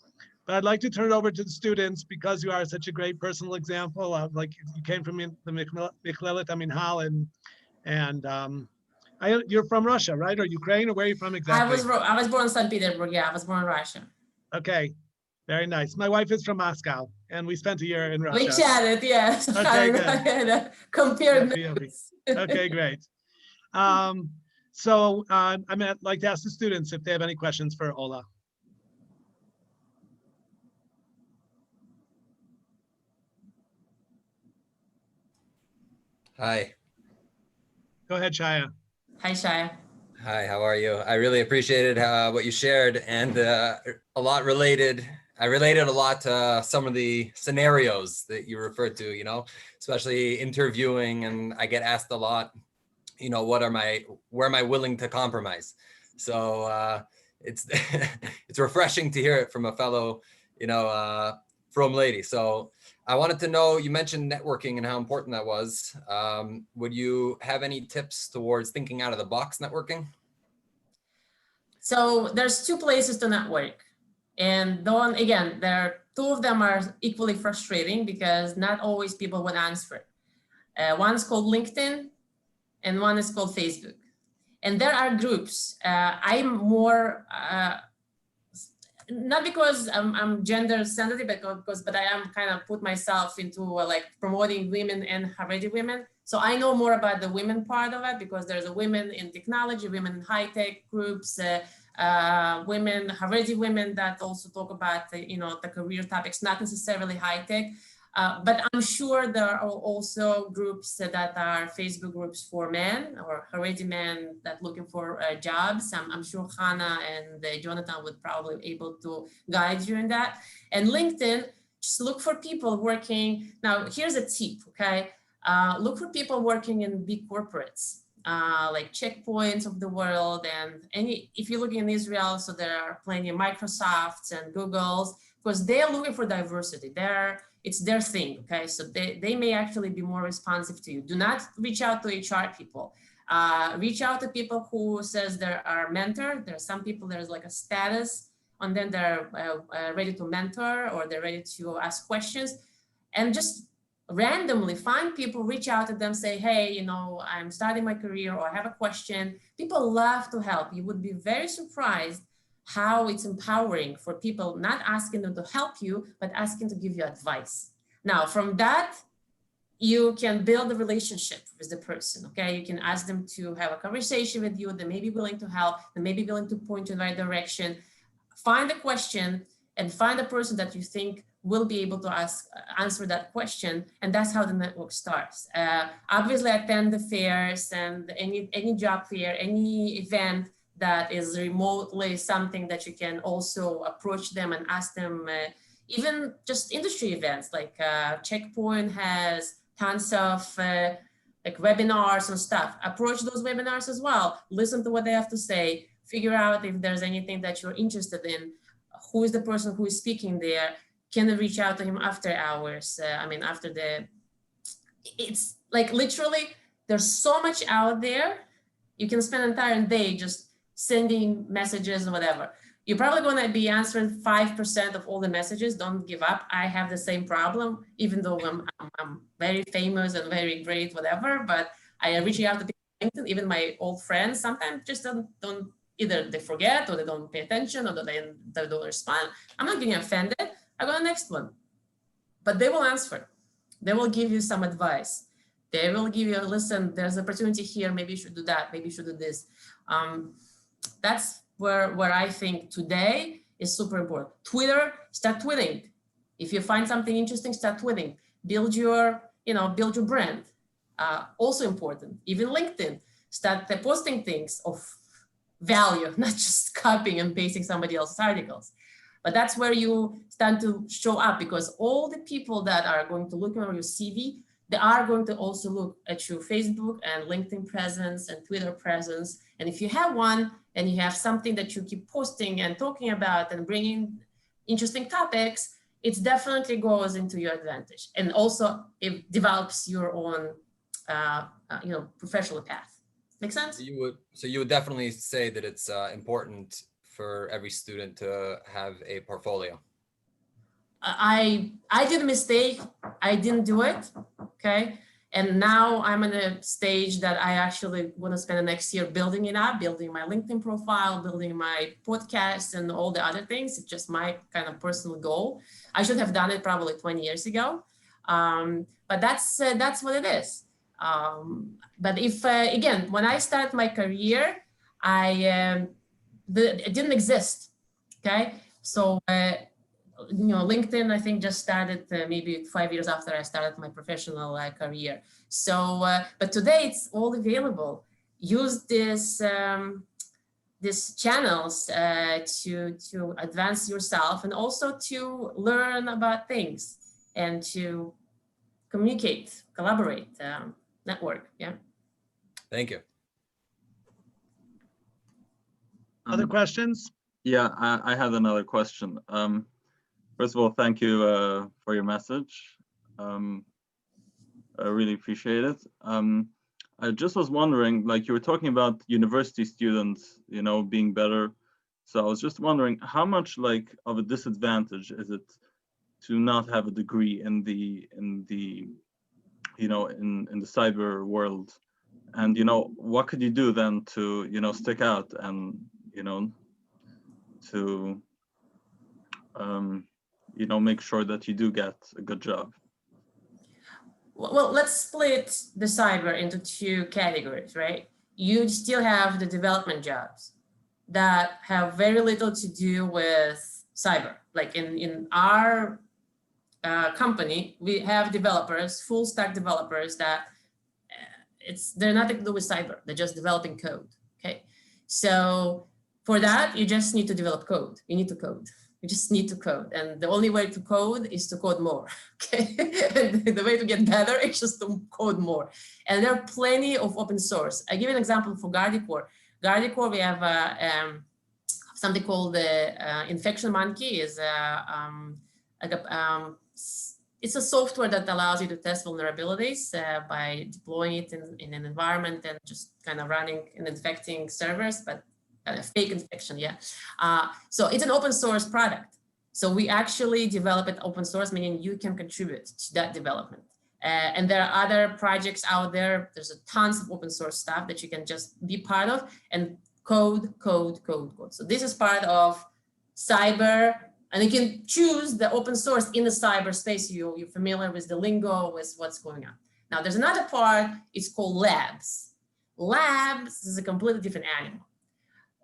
But I'd like to turn it over to the students because you are such a great personal example of, like, you came from the Michlelet Minhal, and you're from Russia, right? Or Ukraine, or where are you from exactly?
I was born in St. Petersburg. Yeah, I was born in Russia.
Okay, very nice. My wife is from Moscow, and we spent a year in Russia.
We chatted, yes.
Okay, good.
Compared.
Okay, great. So I'd like to ask the students if they have any questions for Ola.
Hi.
Go ahead, Shaya.
Hi, Shaya.
Hi, how are you? I really appreciated what you shared, and I related a lot to some of the scenarios that you referred to, especially interviewing, and I get asked a lot, where am I willing to compromise? So it's it's refreshing to hear it from a fellow, from lady. So I wanted to know, you mentioned networking and how important that was. Would you have any tips towards thinking out of the box networking?
So there's 2 places to network. And again, two of them are equally frustrating because not always people would answer. One's called LinkedIn, and one is called Facebook. And there are groups. I'm more, not because I'm gender sensitive, but I am kind of put myself into like promoting women and Haredi women. So I know more about the women part of it because there's a women in technology, women in high tech groups, women, Haredi women that also talk about the career topics, not necessarily high tech. But I'm sure there are also groups that are Facebook groups for men or Haredi men that looking for jobs. I'm sure Hannah and Jonathan would probably be able to guide you in that. And LinkedIn, just look for people working. Now, here's a tip, okay? Look for people working in big corporates, like Checkpoints of the world. And if you're looking in Israel, so there are plenty of Microsofts and Googles, because they're looking for diversity. It's their thing, okay? So they may actually be more responsive to you. Do not reach out to HR people. Reach out to people who says they are mentor. There are some people, there's like a status, and then they're ready to mentor or they're ready to ask questions. And just randomly find people, reach out to them, say, hey, I'm starting my career or I have a question. People love to help. You would be very surprised how it's empowering for people, not asking them to help you, but asking to give you advice. Now, from that, you can build a relationship with the person, okay? You can ask them to have a conversation with you. They may be willing to help. They may be willing to point you in the right direction. Find a question and find a person that you think will be able to answer that question. And that's how the network starts. Obviously, attend the fairs and any job fair, any event that is remotely something that you can also approach them and ask them, even just industry events like Checkpoint has tons of like webinars and stuff. Approach those webinars as well. Listen to what they have to say. Figure out if there's anything that you're interested in. Who is the person who is speaking there? Can you reach out to him after hours? It's like literally, there's so much out there. You can spend an entire day just sending messages and whatever. You're probably going to be answering 5% of all the messages. Don't give up. I have the same problem, even though I'm very famous and very great, whatever, but I reach out to people, even my old friends, sometimes just don't either they forget or they don't pay attention or they don't respond. I'm not getting offended. I go to the next one, but they will answer. They will give you some advice. They will give you, listen, there's an opportunity here. Maybe you should do that. Maybe you should do this. That's where I think today is super important. Twitter, start tweeting. If you find something interesting, start tweeting. Build your brand. Also important. Even LinkedIn, start posting things of value, not just copying and pasting somebody else's articles. But that's where you start to show up, because all the people that are going to look at your CV, they are going to also look at your Facebook and LinkedIn presence and Twitter presence. And if you have one and you have something that you keep posting and talking about and bringing interesting topics, it definitely goes into your advantage. And also it develops your own, professional path. Make sense?
So you would definitely say that it's important for every student to have a portfolio.
I did a mistake. I didn't do it. Okay. And now I'm in a stage that I actually want to spend the next year building it up, building my LinkedIn profile, building my podcast and all the other things. It's just my kind of personal goal. I should have done it probably 20 years ago. But that's what it is. But if, again, when I started my career, it didn't exist. Okay. So, LinkedIn, I think, just started maybe 5 years after I started my professional career. So, but today it's all available. Use these channels to advance yourself and also to learn about things and to communicate, collaborate, network. Yeah.
Thank you.
Other questions?
Yeah, I had another question. First of all, thank you for your message. I really appreciate it. I just was wondering, like you were talking about university students, being better. So I was just wondering, how much of a disadvantage is it to not have a degree in the cyber world, And, you know, what could you do then to, you know, stick out and, you know, to, you know, make sure that you do get a good job?
Well, let's split the cyber into two categories, right? You still have the development jobs that have very little to do with cyber. Like in our company, we have developers, full stack developers that they're nothing to do with cyber. They're just developing code, okay? So for that, you just need to develop code. You need to code. You just need to code. And the only way to code is to code more, okay? And the way to get better is just to code more. And there are plenty of open source. I give an example for Guardicore. Guardicore, we have something called the Infection Monkey. Is it's a software that allows you to test vulnerabilities by deploying it in an environment and just kind of running and infecting servers, but a fake infection, yeah. So it's an open source product. So we actually develop it open source, meaning you can contribute to that development. And there are other projects out there. There's a tons of open source stuff that you can just be part of and code. So this is part of cyber, and you can choose the open source in the cyberspace. You're familiar with the lingo, with what's going on. Now there's another part, it's called labs. Labs is a completely different animal.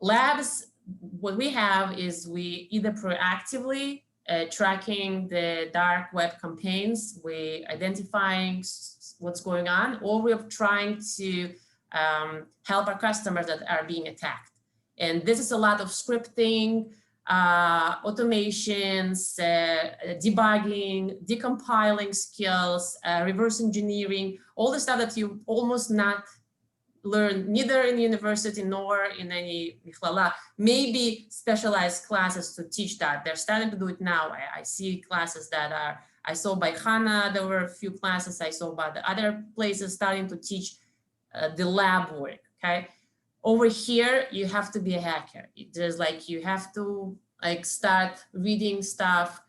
Labs, what we have is we either proactively tracking the dark web campaigns, we identifying what's going on, or we're trying to help our customers that are being attacked. And this is a lot of scripting, automations, debugging, decompiling skills, reverse engineering, all the stuff that you almost not learn neither in university nor in any mikhlala. Maybe specialized classes to teach that. They're starting to do it now. I see classes that are, I saw by HANA, there were a few classes I saw by the other places starting to teach the lab work, okay? Over here, you have to be a hacker. There's like, you have to like start reading stuff,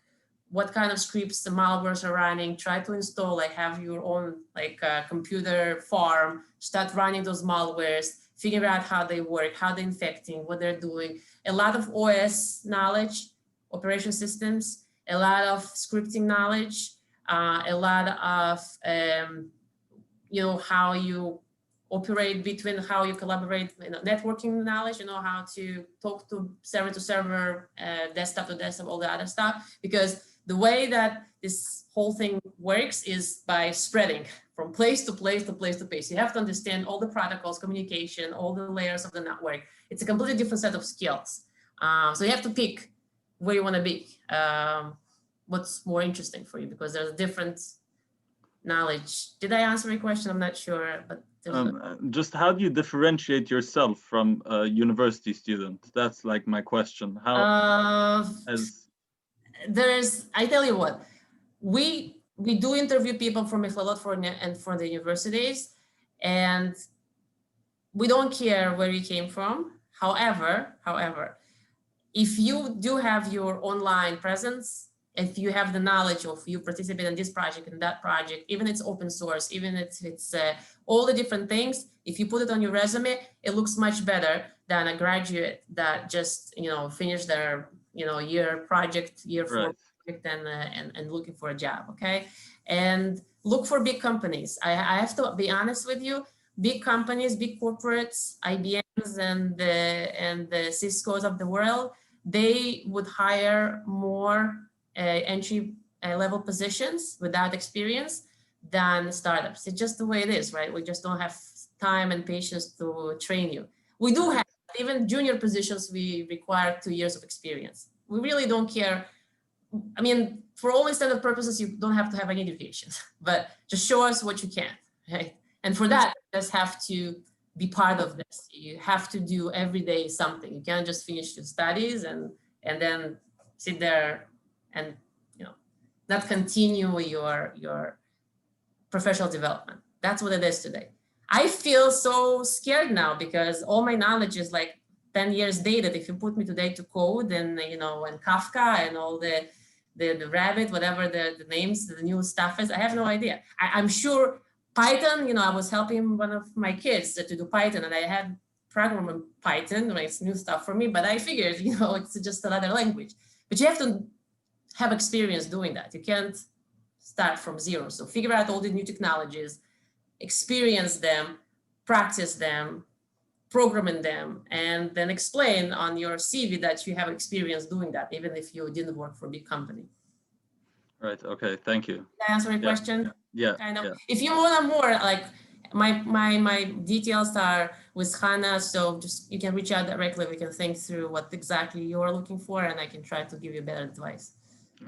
what kind of scripts the malwares are running, try to install, like have your own like computer farm, start running those malwares, figure out how they work, how they're infecting, what they're doing. A lot of OS knowledge, operation systems, a lot of scripting knowledge, a lot of, you know, how you operate between, how you collaborate, you know, networking knowledge, you know, how to talk to server, desktop to desktop, all the other stuff. Because the way that this whole thing works is by spreading from place to place to place to place. You have to understand all the protocols, communication, all the layers of the network. It's a completely different set of skills. So you have to pick where you want to be, what's more interesting for you, because there's different knowledge. Did I answer your question? I'm not sure, but
just how do you differentiate yourself from a university student? That's like my question. How
I tell you what, we do interview people from Miklalot and for the universities, and we don't care where you came from. However, if you do have your online presence, if you have the knowledge of you participate in this project and that project, even it's open source, even it's all the different things, if you put it on your resume, it looks much better than a graduate that just, you know, finished their, you know, year 4 project and looking for a job, okay? And look for big companies. I have to be honest with you, big companies, big corporates, IBMs and the Ciscos of the world, they would hire more entry level positions without experience than startups. It's just the way it is, right? We just don't have time and patience to train you. We do have even junior positions, we require 2 years of experience. We really don't care. I mean, for all intents and purposes, you don't have to have any education, but just show us what you can, right? And for that, you just have to be part of this. You have to do every day something. You can't just finish your studies and then sit there and, you know, not continue your professional development. That's what it is today. I feel so scared now because all my knowledge is like 10 years dated. If you put me today to code and, you know, and Kafka and all the Rabbit, whatever the names, the new stuff is, I have no idea. I'm sure Python, you know, I was helping one of my kids to do Python, and I had program in Python, right? It's new stuff for me, but I figured, you know, it's just another language. But you have to have experience doing that. You can't start from zero. So figure out all the new technologies, experience them, practice them, programming them, and then explain on your CV that you have experience doing that, even if you didn't work for a big company.
Right. Okay. Thank you.
Did I answer your question?
Yeah.
Kind of.
Yeah.
If you want more, like my details are with Hannah, so just you can reach out directly. We can think through what exactly you're looking for, and I can try to give you better advice.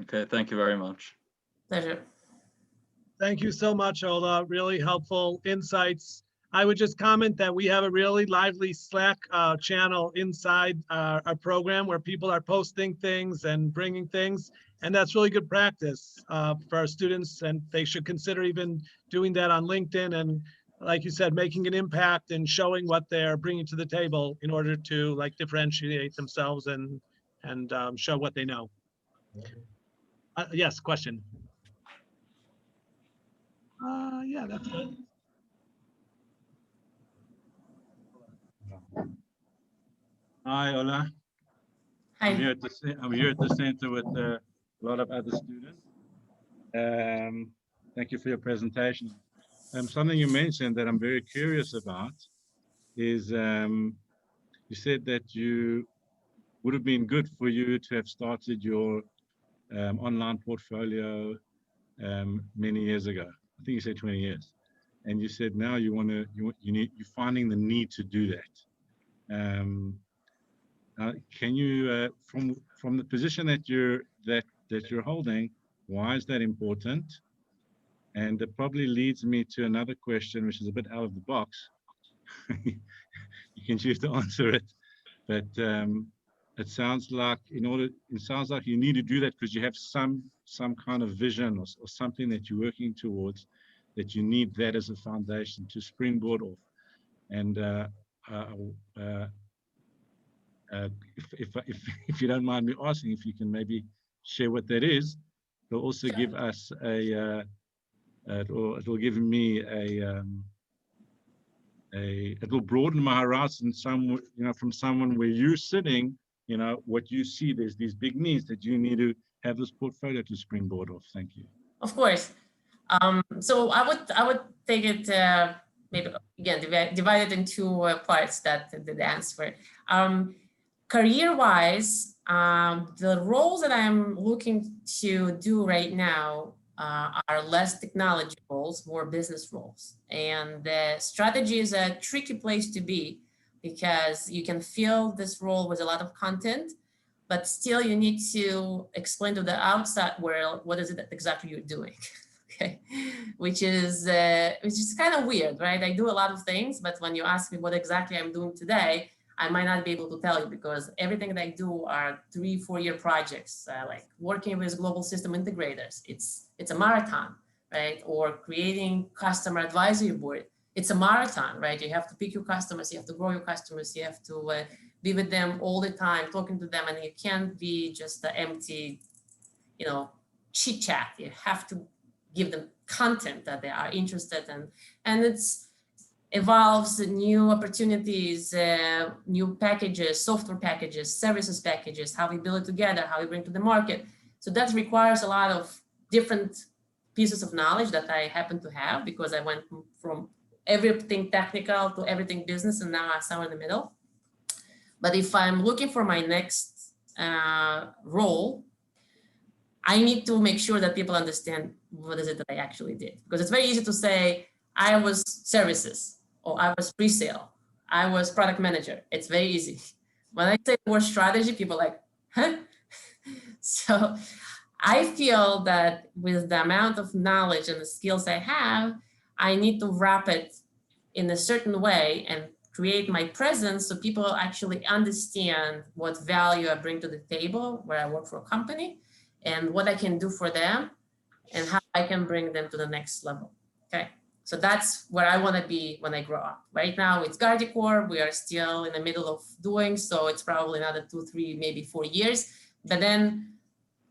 Okay. Thank you very much.
Pleasure.
Thank you so much, Ola. Really helpful insights. I would just comment that we have a really lively Slack channel inside our program where people are posting things and bringing things. And that's really good practice for our students. And they should consider even doing that on LinkedIn. And like you said, making an impact and showing what they're bringing to the table in order to like differentiate themselves and show what they know. Yes, question. Yeah, that's good.
Hi, Ola.
Hi.
I'm here at the center with a lot of other students. Thank you for your presentation. Something you mentioned that I'm very curious about is you said that you would have been good for you to have started your online portfolio many years ago. I think you said 20 years. And you said now you're finding the need to do that. Can you, from the position that you're holding, why is that important? And it probably leads me to another question, which is a bit out of the box. You can choose to answer it, but it sounds like you need to do that because you have some kind of vision or something that you're working towards, that you need that as a foundation to springboard off. And if you don't mind me asking, if you can maybe share what that is, it'll also give us it'll give me it'll broaden my horizon from someone where you're sitting, what you see, there's these big needs that you need to have this portfolio to springboard off. Thank you.
Of course. So I would take it maybe again divide it in two parts that the answer. Career-wise, the roles that I'm looking to do right now are less technology roles, more business roles. And the strategy is a tricky place to be because you can fill this role with a lot of content, but still you need to explain to the outside world what is it that exactly you're doing. Okay, which is kind of weird, right? I do a lot of things, but when you ask me what exactly I'm doing today, I might not be able to tell you because everything that I do are 3-4 year projects, like working with global system integrators. It's a marathon, right? Or creating customer advisory board. It's a marathon, right? You have to pick your customers, you have to grow your customers, you have to be with them all the time, talking to them, and you can't be just the empty, chit chat. You have to give them content that they are interested in, and it's evolves new opportunities, new packages, software packages, services packages, how we build it together, how we bring to the market. So that requires a lot of different pieces of knowledge that I happen to have because I went from everything technical to everything business, and now I'm somewhere in the middle. But if I'm looking for my next role, I need to make sure that people understand what is it that I actually did. Because it's very easy to say, I was services, or I was pre-sale, I was product manager. It's very easy. When I say the word strategy, people are like, huh? So I feel that with the amount of knowledge and the skills I have, I need to wrap it in a certain way and create my presence so people actually understand what value I bring to the table where I work for a company and what I can do for them and how I can bring them to the next level, okay? So that's where I want to be when I grow up. Right now it's Guardicore, we are still in the middle of doing, so it's probably another 2, 3, maybe 4 years, but then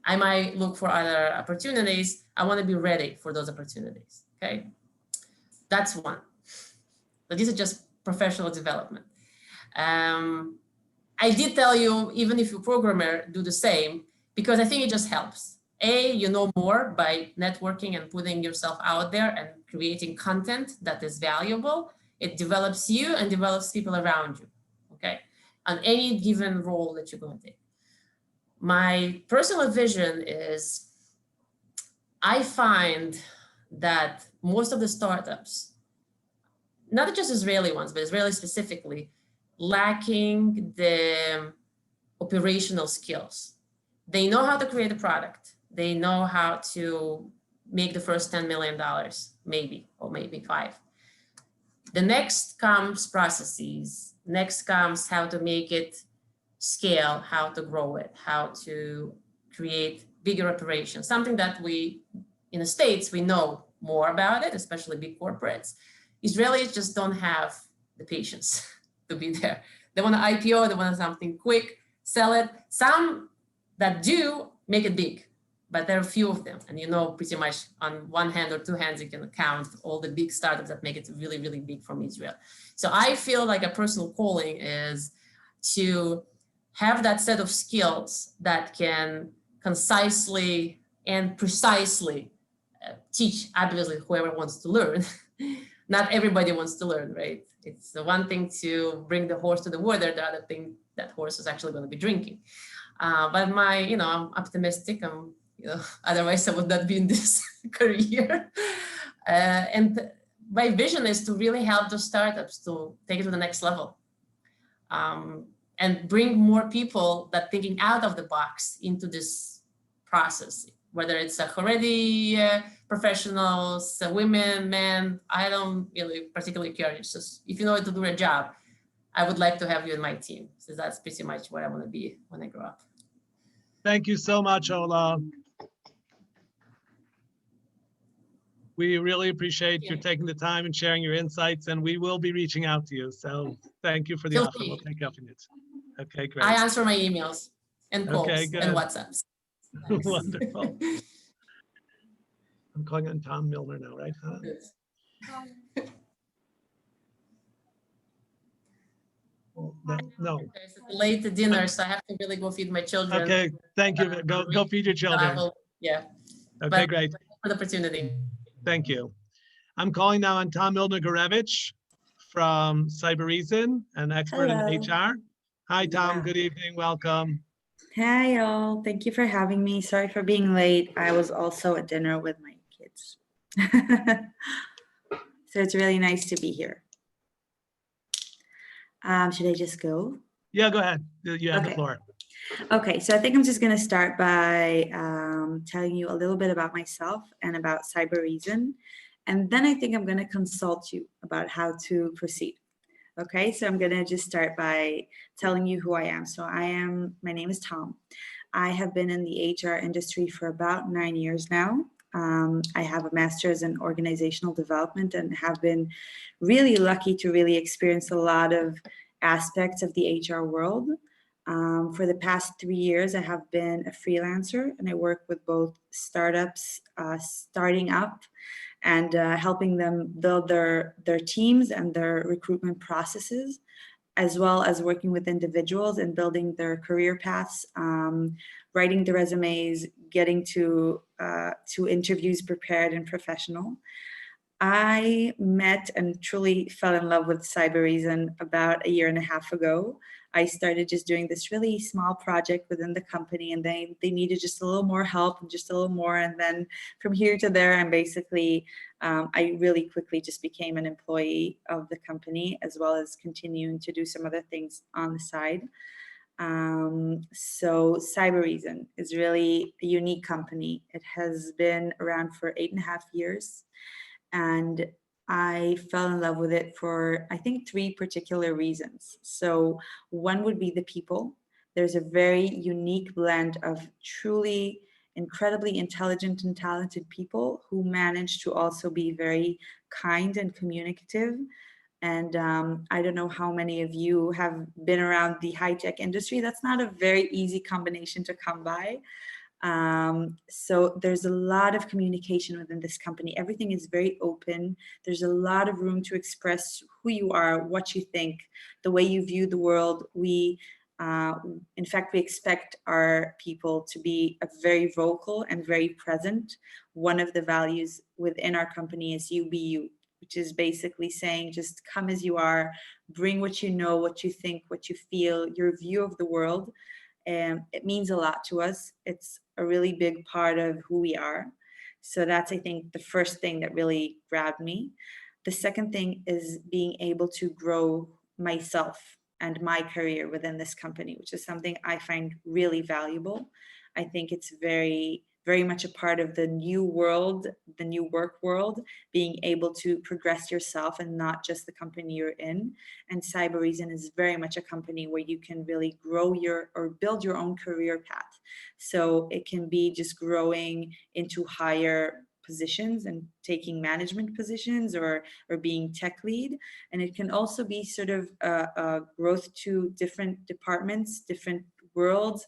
I might look for other opportunities. I want to be ready for those opportunities, okay? That's one. But these are just professional development. I did tell you, even if you're a programmer, do the same, because I think it just helps. You know more by networking and putting yourself out there and creating content that is valuable. It develops you and develops people around you, okay? On any given role that you're going to take. My personal vision is, I find that most of the startups, not just Israeli ones, but Israeli specifically, lacking the operational skills. They know how to create a product. They know how to make the first $10 million, maybe, or maybe 5. The next comes processes. Next comes how to make it scale, how to grow it, how to create bigger operations, something that we, in the States, we know more about it, especially big corporates. Israelis just don't have the patience to be there. They want to IPO, they want something quick, sell it. Some that do make it big, but there are few of them. And you know, pretty much on one hand or two hands, you can count all the big startups that make it really, really big from Israel. So I feel like a personal calling is to have that set of skills that can concisely and precisely teach, obviously, whoever wants to learn. Not everybody wants to learn, right? It's the one thing to bring the horse to the water, the other thing that horse is actually going to be drinking. But I'm optimistic. Otherwise I would not be in this career. And my vision is to really help those startups to take it to the next level. And bring more people that thinking out of the box into this process, whether it's a Haredi professionals, women, men, I don't really particularly care. It's just, if you know how to do a job, I would like to have you in my team. So that's pretty much where I want to be when I grow up.
Thank you so much, Ola. We really appreciate you taking the time and sharing your insights, and we will be reaching out to you. So thank you for the offer. We'll take up on it. Okay, great.
I answer my emails and calls and WhatsApps. Nice.
Wonderful. I'm calling on Tom Milner now, right?
Yes.
No.
It's late dinner, so I have to really go feed my children.
Okay, thank you. Go feed your children.
Yeah.
Okay,
but
great.
For the opportunity.
Thank you. I'm calling now on Tom Milner-Gorevich from Cyber Reason, an expert in HR. Hi, Tom. Good evening. Welcome.
Hi, all. Thank you for having me. Sorry for being late. I was also at dinner with my kids. So it's really nice to be here. Should I just go?
Yeah, go ahead. You have the floor.
Okay, so I think I'm just going to start by telling you a little bit about myself and about Cyber Reason. And then I think I'm going to consult you about how to proceed. Okay, so I'm going to just start by telling you who I am. So my name is Tom. I have been in the HR industry for about 9 years now. I have a master's in organizational development and have been really lucky to really experience a lot of aspects of the HR world. For the past 3 years, I have been a freelancer and I work with both startups starting up and helping them build their teams and their recruitment processes, as well as working with individuals and building their career paths, writing the resumes, getting to interviews prepared and professional. I met and truly fell in love with Cyber Reason about 1.5 years ago. I started just doing this really small project within the company, and they needed just a little more help and just a little more. And then from here to there, I'm basically, I really quickly just became an employee of the company, as well as continuing to do some other things on the side. So Cyber Reason is really a unique company. It has been around for 8.5 years. And I fell in love with it for, I think, 3 particular reasons. So one would be the people. There's a very unique blend of truly incredibly intelligent and talented people who manage to also be very kind and communicative. And I don't know how many of you have been around the high-tech industry. That's not a very easy combination to come by. So there's a lot of communication within this company. Everything is very open. There's a lot of room to express who you are, what you think, the way you view the world. In fact, we expect our people to be very vocal and very present. One of the values within our company is you be you, which is basically saying just come as you are, bring what you know, what you think, what you feel, your view of the world. And it means a lot to us. It's a really big part of who we are. So that's, I think, the first thing that really grabbed me. The second thing is being able to grow myself and my career within this company, which is something I find really valuable. I think it's very, very much a part of the new world, the new work world, being able to progress yourself and not just the company you're in. And Cybereason is very much a company where you can really grow or build your own career path. So it can be just growing into higher positions and taking management positions or being tech lead. And it can also be sort of a growth to different departments, different worlds,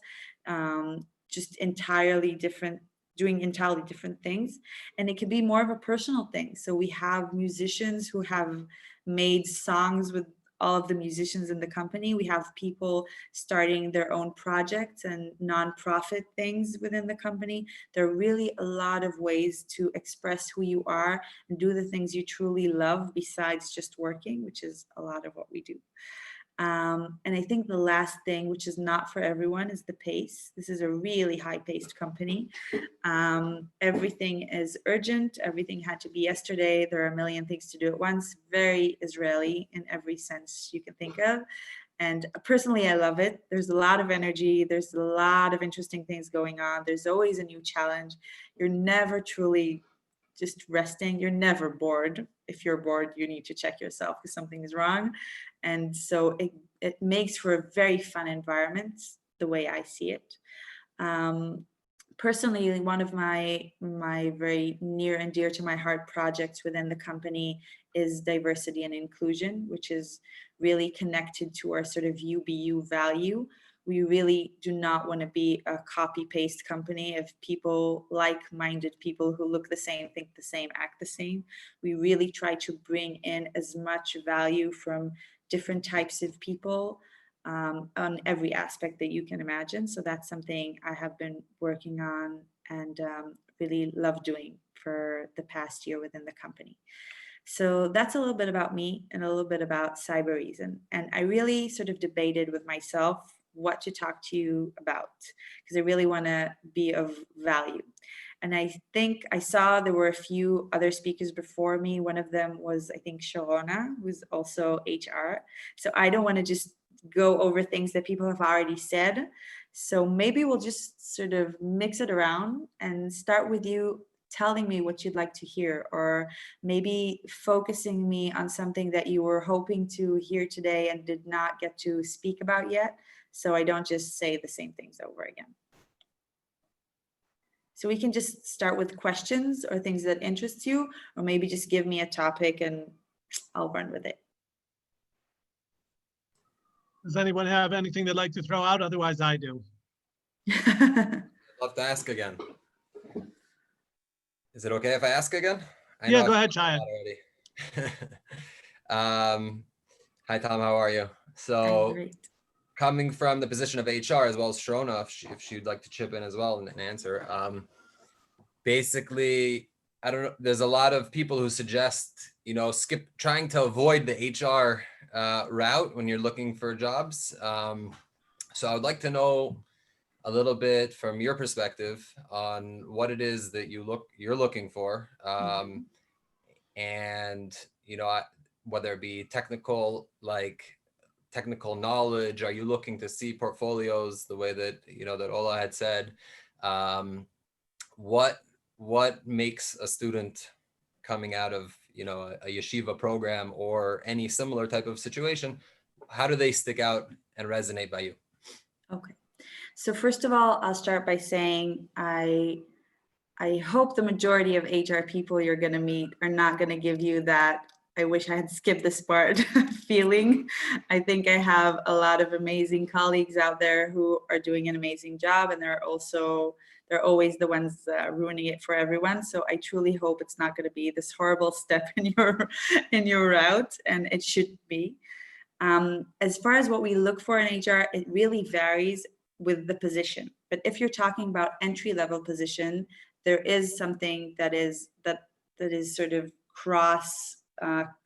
just entirely different, doing entirely different things. And it could be more of a personal thing. So we have musicians who have made songs with all of the musicians in the company. We have people starting their own projects and nonprofit things within the company. There are really a lot of ways to express who you are and do the things you truly love besides just working, which is a lot of what we do. And I think the last thing, which is not for everyone, is the pace. This is a really high-paced company. Everything is urgent. Everything had to be yesterday. There are a million things to do at once. Very Israeli in every sense you can think of. And personally, I love it. There's a lot of energy. There's a lot of interesting things going on. There's always a new challenge. You're never truly just resting. You're never bored. If you're bored, you need to check yourself because something is wrong. And so it makes for a very fun environment, the way I see it. Personally, one of my very near and dear to my heart projects within the company is diversity and inclusion, which is really connected to our sort of you be you value. We really do not want to be a copy-paste company of people, like-minded people who look the same, think the same, act the same. We really try to bring in as much value from different types of people on every aspect that you can imagine. So that's something I have been working on and really love doing for the past year within the company. So that's a little bit about me and a little bit about Cybereason. And I really sort of debated with myself what to talk to you about, because I really want to be of value. And I think I saw there were a few other speakers before me. One of them was, I think, Sharona, who's also HR. So I don't want to just go over things that people have already said. So maybe we'll just sort of mix it around and start with you telling me what you'd like to hear, or maybe focusing me on something that you were hoping to hear today and did not get to speak about yet. So I don't just say the same things over again. So we can just start with questions or things that interest you, or maybe just give me a topic and I'll run with it.
Does anyone have anything they'd like to throw out? Otherwise, I do.
I'd love to ask again. Is it okay if I ask again?
Yeah, go ahead, Chaya.
Hi, Tom, how are you? So coming from the position of HR as well as Sharona, if she'd like to chip in as well and answer. Basically, I don't know, there's a lot of people who suggest, trying to avoid the HR route when you're looking for jobs. So I would like to know a little bit from your perspective on what it is that you're looking for. And, whether it be technical knowledge, are you looking to see portfolios the way that, that Ola had said? What makes a student coming out of, a yeshiva program or any similar type of situation, how do they stick out and resonate by you?
Okay. So first of all, I'll start by saying I hope the majority of HR people you're going to meet are not going to give you that I wish I had skipped this part feeling. I think I have a lot of amazing colleagues out there who are doing an amazing job, and they're always the ones ruining it for everyone. So I truly hope it's not going to be this horrible step in your route, and it should be. As far as what we look for in HR, it really varies with the position. But if you're talking about entry-level position, there is something that is sort of cross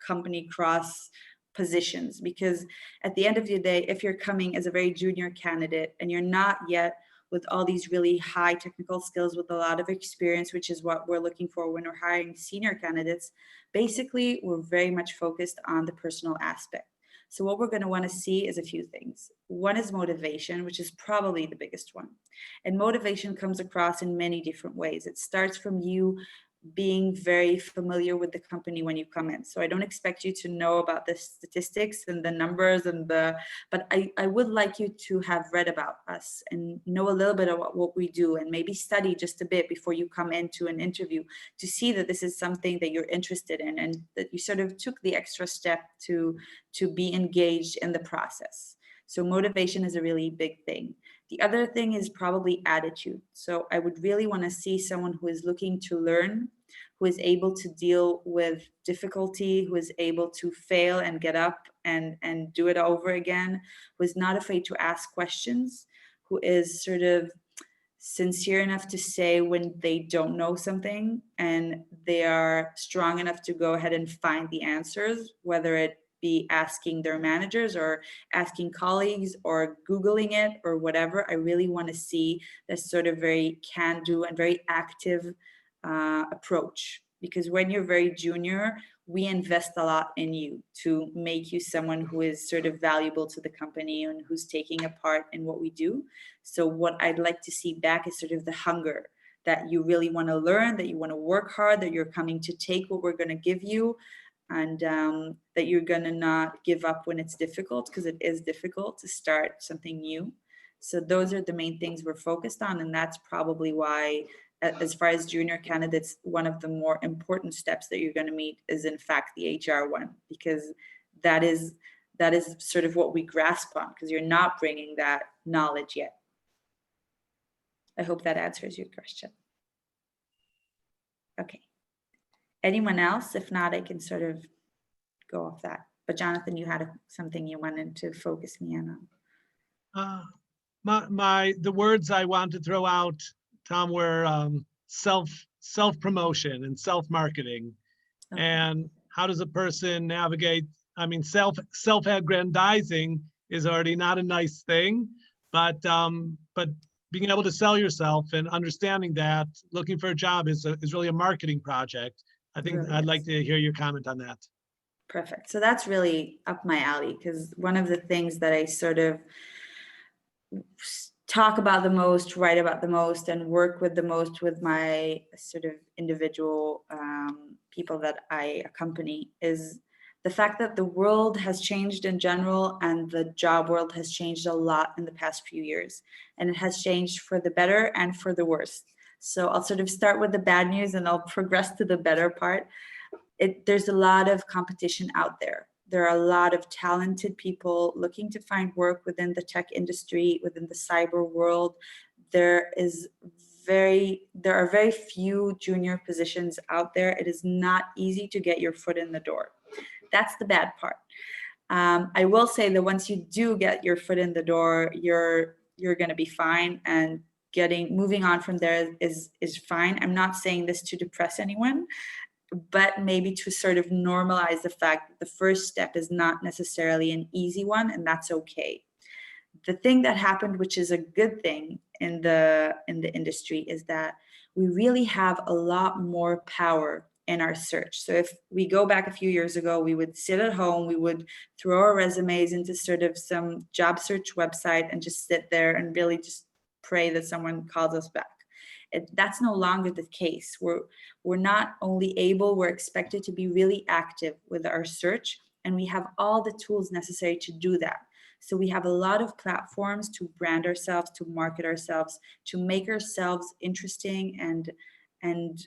company, cross positions, because at the end of the day, if you're coming as a very junior candidate and you're not yet with all these really high technical skills with a lot of experience, which is what we're looking for when we're hiring senior candidates, basically we're very much focused on the personal aspect. So what we're going to want to see is a few things. One is motivation, which is probably the biggest one. And motivation comes across in many different ways. It starts from you being very familiar with the company when you come in. So I don't expect you to know about the statistics and the numbers but I would like you to have read about us and know a little bit about what we do, and maybe study just a bit before you come into an interview to see that this is something that you're interested in and that you sort of took the extra step to be engaged in the process. So motivation is a really big thing. The other thing is probably attitude. So I would really want to see someone who is looking to learn, who is able to deal with difficulty, who is able to fail and get up and do it over again, who is not afraid to ask questions, who is sort of sincere enough to say when they don't know something, and they are strong enough to go ahead and find the answers, whether it be asking their managers or asking colleagues or Googling it or whatever. I really want to see this sort of very can-do and very active approach, because when you're very junior, we invest a lot in you to make you someone who is sort of valuable to the company and who's taking a part in what we do. So what I'd like to see back is sort of the hunger that you really want to learn, that you want to work hard, that you're coming to take what we're going to give you, and that you're going to not give up when it's difficult, because it is difficult to start something new. So those are the main things we're focused on. And that's probably why, as far as junior candidates, one of the more important steps that you're going to meet is in fact the HR one, because that is sort of what we grasp on, because you're not bringing that knowledge yet. I hope that answers your question. Okay. Anyone else? If not, I can sort of go off that. But Jonathan, you had something you wanted to focus me in on.
The words I want to throw out, Tom, were self-promotion and self-marketing. Okay. And how does a person navigate? I mean, self-aggrandizing is already not a nice thing, but being able to sell yourself and understanding that looking for a job is really a marketing project. I think really I'd like to hear your comment on that.
Perfect. So that's really up my alley, because one of the things that I sort of talk about the most, write about the most, and work with the most with my sort of individual people that I accompany is the fact that the world has changed in general, and the job world has changed a lot in the past few years, and it has changed for the better and for the worse. So I'll sort of start with the bad news and I'll progress to the better part. There's a lot of competition out there. There are a lot of talented people looking to find work within the tech industry, within the cyber world. There are very few junior positions out there. It is not easy to get your foot in the door. That's the bad part. I will say that once you do get your foot in the door, you're going to be fine, and moving on from there is fine. I'm not saying this to depress anyone, but maybe to sort of normalize the fact that the first step is not necessarily an easy one, and that's okay. The thing that happened, which is a good thing in the industry, is that we really have a lot more power in our search. So if we go back a few years ago, we would sit at home, we would throw our resumes into sort of some job search website and just sit there and really just pray that someone calls us back. That's no longer the case. We're not only able, we're expected to be really active with our search, and we have all the tools necessary to do that. So we have a lot of platforms to brand ourselves, to market ourselves, to make ourselves interesting and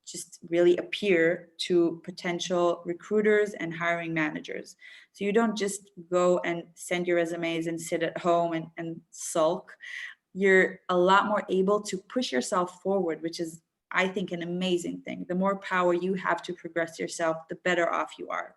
just really appear to potential recruiters and hiring managers. So you don't just go and send your resumes and sit at home and sulk. You're a lot more able to push yourself forward, which is, I think, an amazing thing. The more power you have to progress yourself, the better off you are.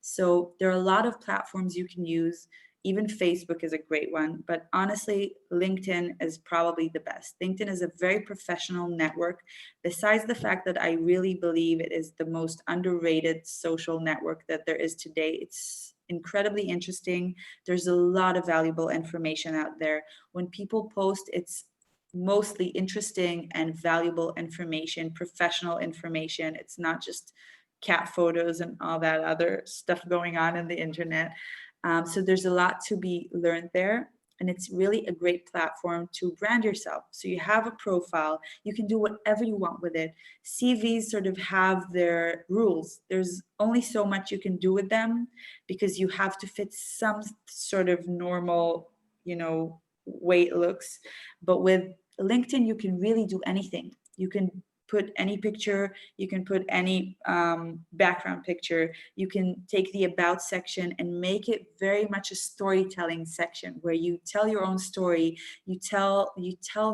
So there are a lot of platforms you can use. Even Facebook is a great one, but honestly, LinkedIn is probably the best. LinkedIn is a very professional network. Besides the fact that I really believe it is the most underrated social network that there is today, it's incredibly interesting. There's a lot of valuable information out there. When people post, it's mostly interesting and valuable information, professional information. It's not just cat photos and all that other stuff going on in the internet. So there's a lot to be learned there. And it's really a great platform to brand yourself. So you have a profile, you can do whatever you want with it. CVs sort of have their rules. There's only so much you can do with them because you have to fit some sort of normal, way it looks. But with LinkedIn, you can really do anything. You can put any picture, you can put any background picture, you can take the about section and make it very much a storytelling section where you tell your own story, you tell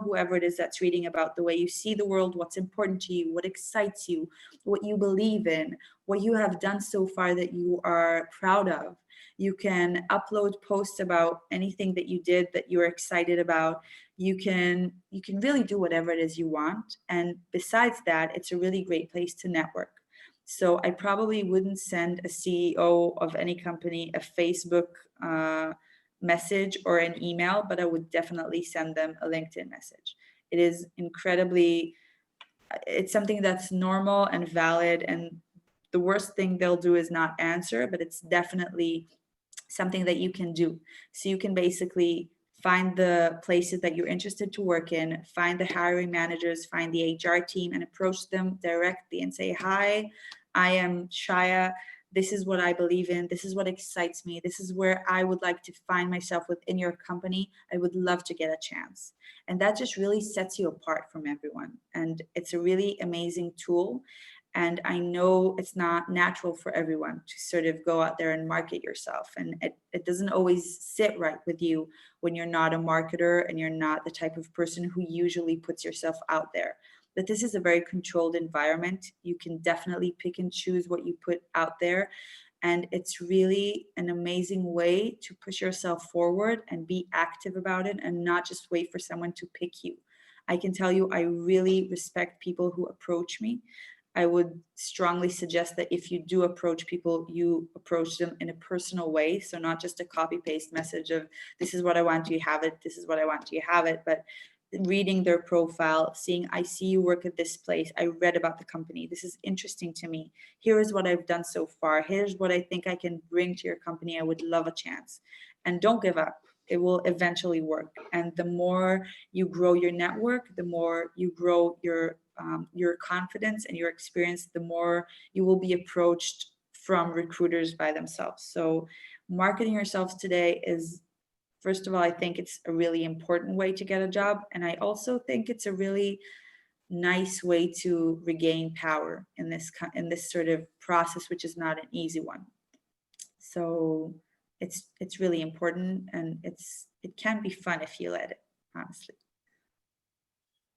whoever it is that's reading about the way you see the world, what's important to you, what excites you, what you believe in, what you have done so far that you are proud of. You can upload posts about anything that you did that you're excited about. You can really do whatever it is you want. And besides that, it's a really great place to network. So I probably wouldn't send a CEO of any company a Facebook message or an email, but I would definitely send them a LinkedIn message. It is it's something that's normal and valid. And the worst thing they'll do is not answer, but it's definitely something that you can do. So you can basically find the places that you're interested to work in, find the hiring managers, find the HR team, and approach them directly and say, hi, I am Shaya. This is what I believe in. This is what excites me. This is where I would like to find myself within your company. I would love to get a chance. And that just really sets you apart from everyone. And it's a really amazing tool. And I know it's not natural for everyone to sort of go out there and market yourself. And it doesn't always sit right with you when you're not a marketer and you're not the type of person who usually puts yourself out there. But this is a very controlled environment. You can definitely pick and choose what you put out there. And it's really an amazing way to push yourself forward and be active about it and not just wait for someone to pick you. I can tell you, I really respect people who approach me. I would strongly suggest that if you do approach people, you approach them in a personal way. So not just a copy paste message of this is what I want, do you have it? This is what I want, do you have it? But reading their profile, seeing, I see you work at this place. I read about the company. This is interesting to me. Here is what I've done so far. Here's what I think I can bring to your company. I would love a chance. And don't give up. It will eventually work. And the more you grow your network, the more you grow your confidence and your experience, the more you will be approached from recruiters by themselves. So marketing yourselves today is, first of all, I think it's a really important way to get a job. And I also think it's a really nice way to regain power in this sort of process, which is not an easy one. So it's really important, and it can be fun if you let it, honestly.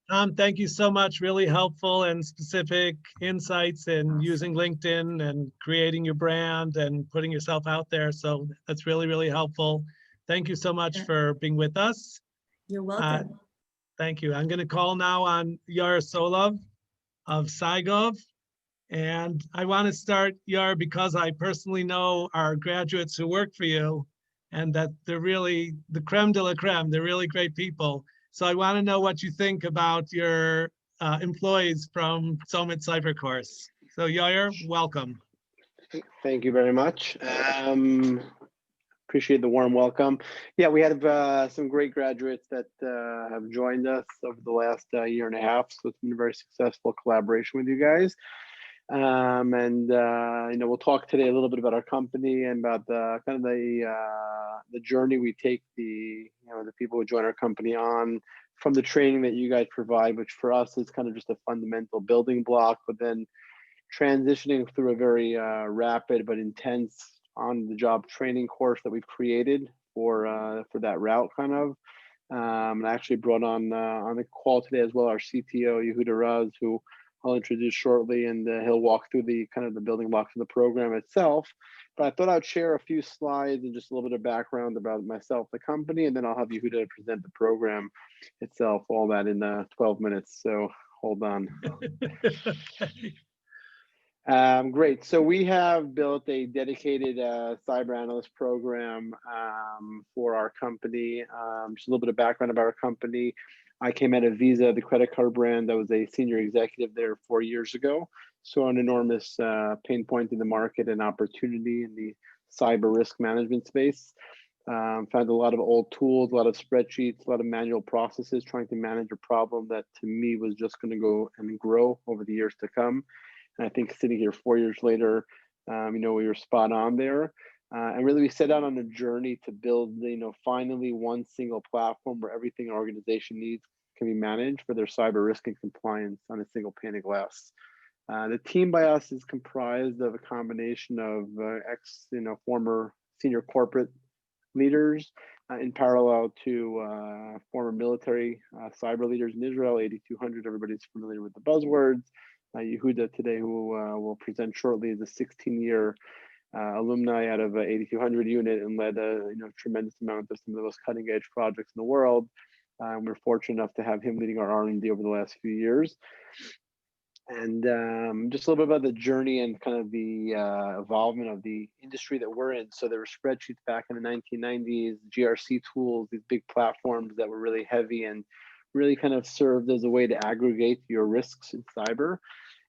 Tom, thank you so much. Really helpful and specific insights in using LinkedIn and creating your brand and putting yourself out there. So that's really, really helpful. Thank you so much for being with us.
You're welcome.
Thank you. I'm going to call now on Yair Solov of Saigov. And I want to start, Yair, because I personally know our graduates who work for you and that they're really the creme de la creme. They're really great people. So I want to know what you think about your employees from Tzomet Cyber Course. So Yair, welcome.
Thank you very much. Appreciate the warm welcome. Yeah, we had some great graduates that have joined us over the last year and a half. So it's been a very successful collaboration with you guys. We'll talk today a little bit about our company and about the journey we take the people who join our company on from the training that you guys provide, which for us is kind of just a fundamental building block, but then transitioning through a very rapid but intense on-the-job training course that we've created for that route kind of. And I actually brought on the call today as well our CTO Yehuda Raz, who I'll introduce shortly, and he'll walk through the kind of the building blocks of the program itself. But I thought I'd share a few slides and just a little bit of background about myself, the company, and then I'll have Yehuda present the program itself, all that in 12 minutes. So hold on. Great. So we have built a dedicated cyber analyst program for our company. Just a little bit of background about our company. I came out of Visa, the credit card brand. I was a senior executive there 4 years ago. So an enormous pain point in the market and opportunity in the cyber risk management space. Found a lot of old tools, a lot of spreadsheets, a lot of manual processes trying to manage a problem that to me was just going to go and grow over the years to come. And I think sitting here 4 years later, we were spot on there. And really we set out on a journey to build, finally one single platform where everything an organization needs can be managed for their cyber risk and compliance on a single pane of glass. The team by us is comprised of a combination of former senior corporate leaders in parallel to former military cyber leaders in Israel, 8200, everybody's familiar with the buzzwords. Yehuda today, who will present shortly, is a 16-year alumni out of 8200 unit and led a tremendous amount of some of the most cutting edge projects in the world. We're fortunate enough to have him leading our R&D over the last few years. And just a little bit about the journey and kind of the evolvement of the industry that we're in. So there were spreadsheets back in the 1990s, GRC tools, these big platforms that were really heavy and really kind of served as a way to aggregate your risks in cyber.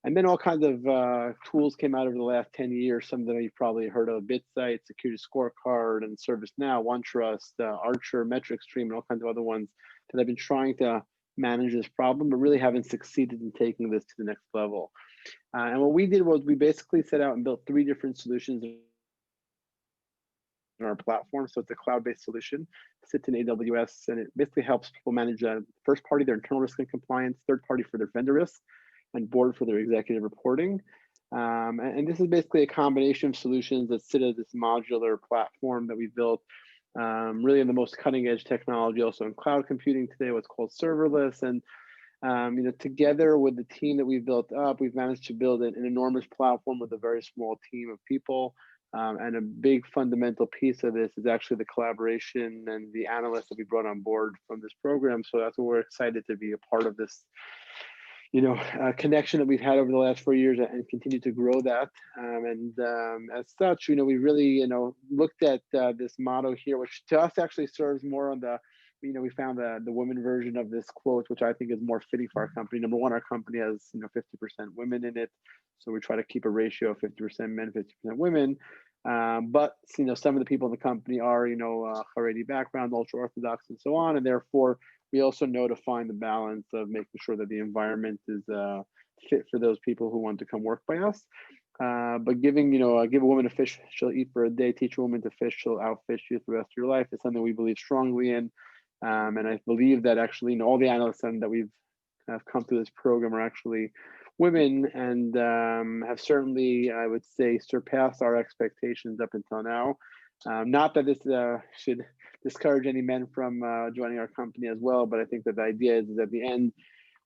And then all kinds of tools came out over the last 10 years. Some of them you've probably heard of: BitSight, Security Scorecard, and ServiceNow, OneTrust, Archer, MetricStream, and all kinds of other ones that have been trying to manage this problem, but really haven't succeeded in taking this to the next level. And what we did was we basically set out and built 3 different solutions in our platform. So it's a cloud-based solution, sits in AWS, and it basically helps people manage first party, their internal risk and compliance, third party for their vendor risk, and board for their executive reporting. And this is basically a combination of solutions that sit as this modular platform that we built, really in the most cutting edge technology, also in cloud computing today, what's called serverless. And together with the team that we've built up, we've managed to build an enormous platform with a very small team of people. And a big fundamental piece of this is actually the collaboration and the analysts that we brought on board from this program. So that's what we're excited to be a part of this, connection that we've had over the last 4 years and continue to grow that. As such, we really, looked at this motto here, which to us actually serves more on the, we found the women version of this quote, which I think is more fitting for our company. Number one, our company has, 50% women in it. So we try to keep a ratio of 50% men, 50% women. But, some of the people in the company are, Haredi background, ultra Orthodox, and so on. And therefore, we also know to find the balance of making sure that the environment is fit for those people who want to come work by us. But give a woman a fish, she'll eat for a day. Teach a woman to fish, she'll outfish you for the rest of your life. It's something we believe strongly in. And I believe that actually, all the analysts that we've come through this program are actually women and have certainly, I would say, surpassed our expectations up until now. Not that this should discourage any men from joining our company as well, but I think that the idea is at the end,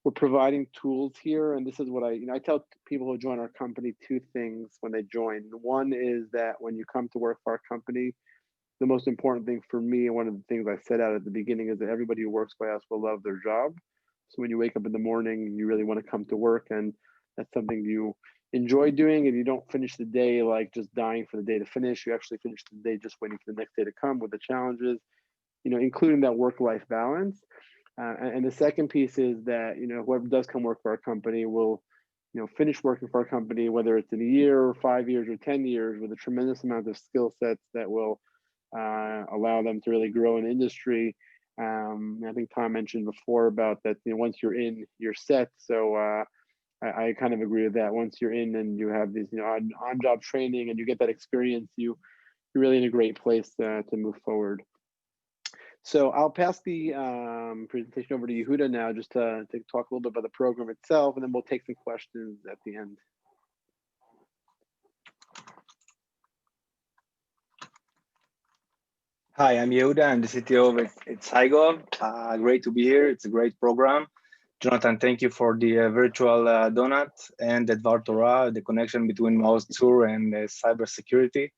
we're providing tools here. And this is what I tell people who join our company 2 things when they join. One is that when you come to work for our company, the most important thing for me, and one of the things I set out at the beginning, is that everybody who works by us will love their job. So when you wake up in the morning, you really want to come to work, and that's something you enjoy doing, and you don't finish the day like just dying for the day to finish. You actually finish the day just waiting for the next day to come with the challenges, including that work-life balance. And the second piece is that, whoever does come work for our company will, finish working for our company, whether it's in a year or 5 years or 10 years, with a tremendous amount of skill sets that will allow them to really grow in industry. I think Tom mentioned before about that, once you're in, you're set. So I kind of agree with that. Once you're in and you have these, on-job training and you get that experience, you're really in a great place to move forward. So I'll pass the presentation over to Yehuda now, just to talk a little bit about the program itself, and then we'll take some questions at the end.
Hi, I'm Yehuda. I'm the CTO of Itzhaigo. Great to be here. It's a great program. Jonathan, thank you for the virtual donut and Advar Torah, the connection between Maoz Tzur and cybersecurity. I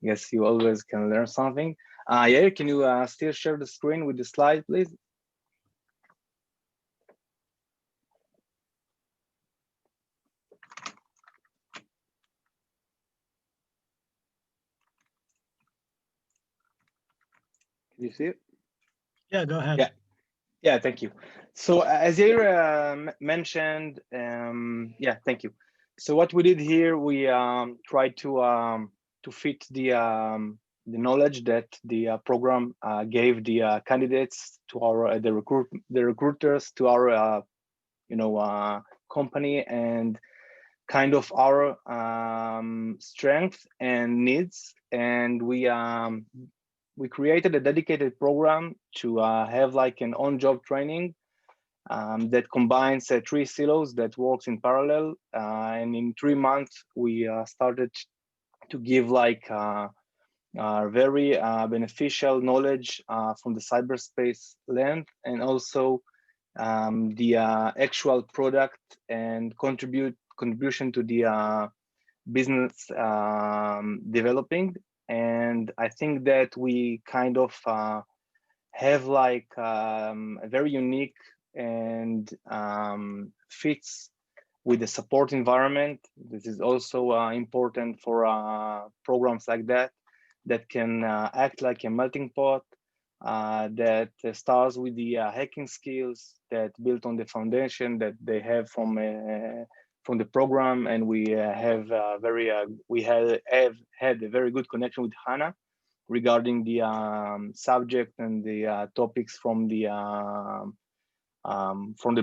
guess you always can learn something. Yair, can you still share the screen with the slide, please?
Can you see it?
Yeah, go ahead.
Yeah, thank you. So as Yair mentioned, yeah, thank you. So what we did here, we tried to fit the knowledge that the program gave the candidates to our the recruiters to our company, and kind of our strength and needs, and we created a dedicated program to have like an on-job training that combines 3 silos that works in parallel, and in 3 months we started to give like very beneficial knowledge from the cyberspace land, and also the actual product and contribution to the business developing. And I think that we kind of have like a very unique and fits with the support environment. This is also important for programs like that can act like a melting pot, that starts with the hacking skills that built on the foundation that they have from the program. And we have had a very good connection with Hannah regarding the subject and the topics from the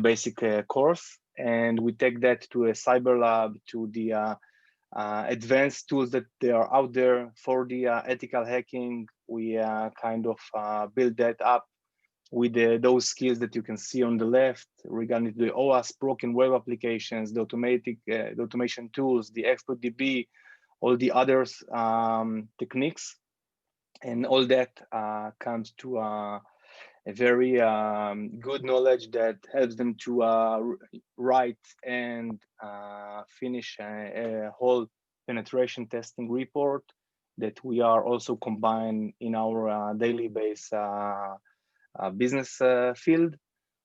basic course. And we take that to a cyber lab, to the advanced tools that they are out there for the ethical hacking. We kind of build that up with those skills that you can see on the left regarding the OWASP broken web applications, the automation tools, the ExpertDB, all the others techniques. And all that comes to a very good knowledge that helps them to write and finish a whole penetration testing report that we are also combined in our daily base business field.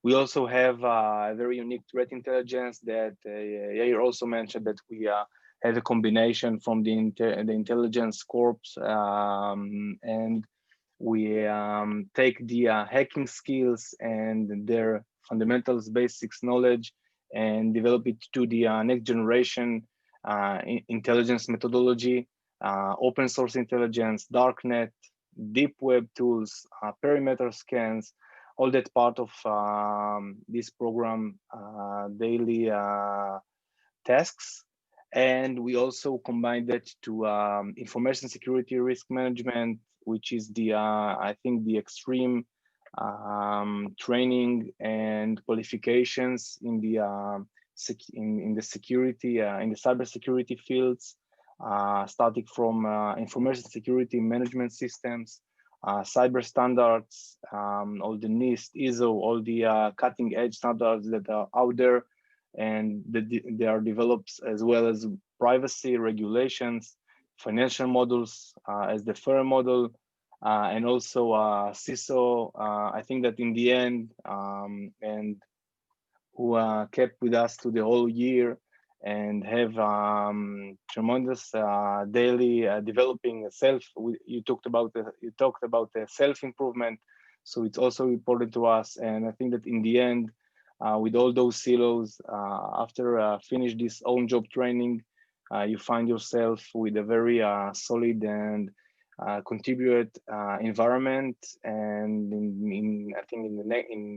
We also have a very unique threat intelligence that Yair also mentioned, that we have a combination from the intelligence corps, and we take the hacking skills and their fundamentals, basics knowledge, and develop it to the next generation intelligence methodology, open source intelligence, darknet, deep web tools, perimeter scans, all that part of this program daily tasks. And we also combine that to information security risk management, which is the I think the extreme training and qualifications in the security in the cybersecurity fields, starting from information security management systems, cyber standards, all the NIST, ISO, all the cutting edge standards that are out there, and they are developed, as well as privacy regulations, financial models as the FAIR model, and also CISO. I think that in the end, and who kept with us to the whole year and have tremendous daily developing self. You talked about the self improvement, so it's also important to us. And I think that in the end, with all those silos, after finish this own job training, you find yourself with a very solid and contribute environment, and I think in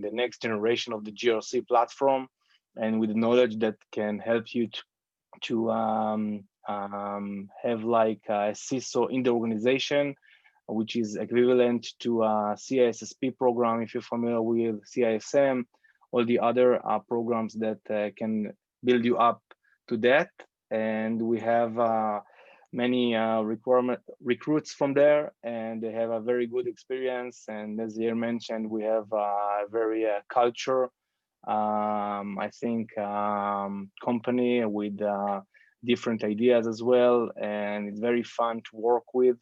the next generation of the GRC platform, and with the knowledge that can help you to have like a CISO in the organization, which is equivalent to a CISSP program, if you're familiar with CISM, all the other programs that can build you up to that. And we have many recruits from there, and they have a very good experience. And as Yair mentioned, we have a very culture, I think, company with different ideas as well, and it's very fun to work with,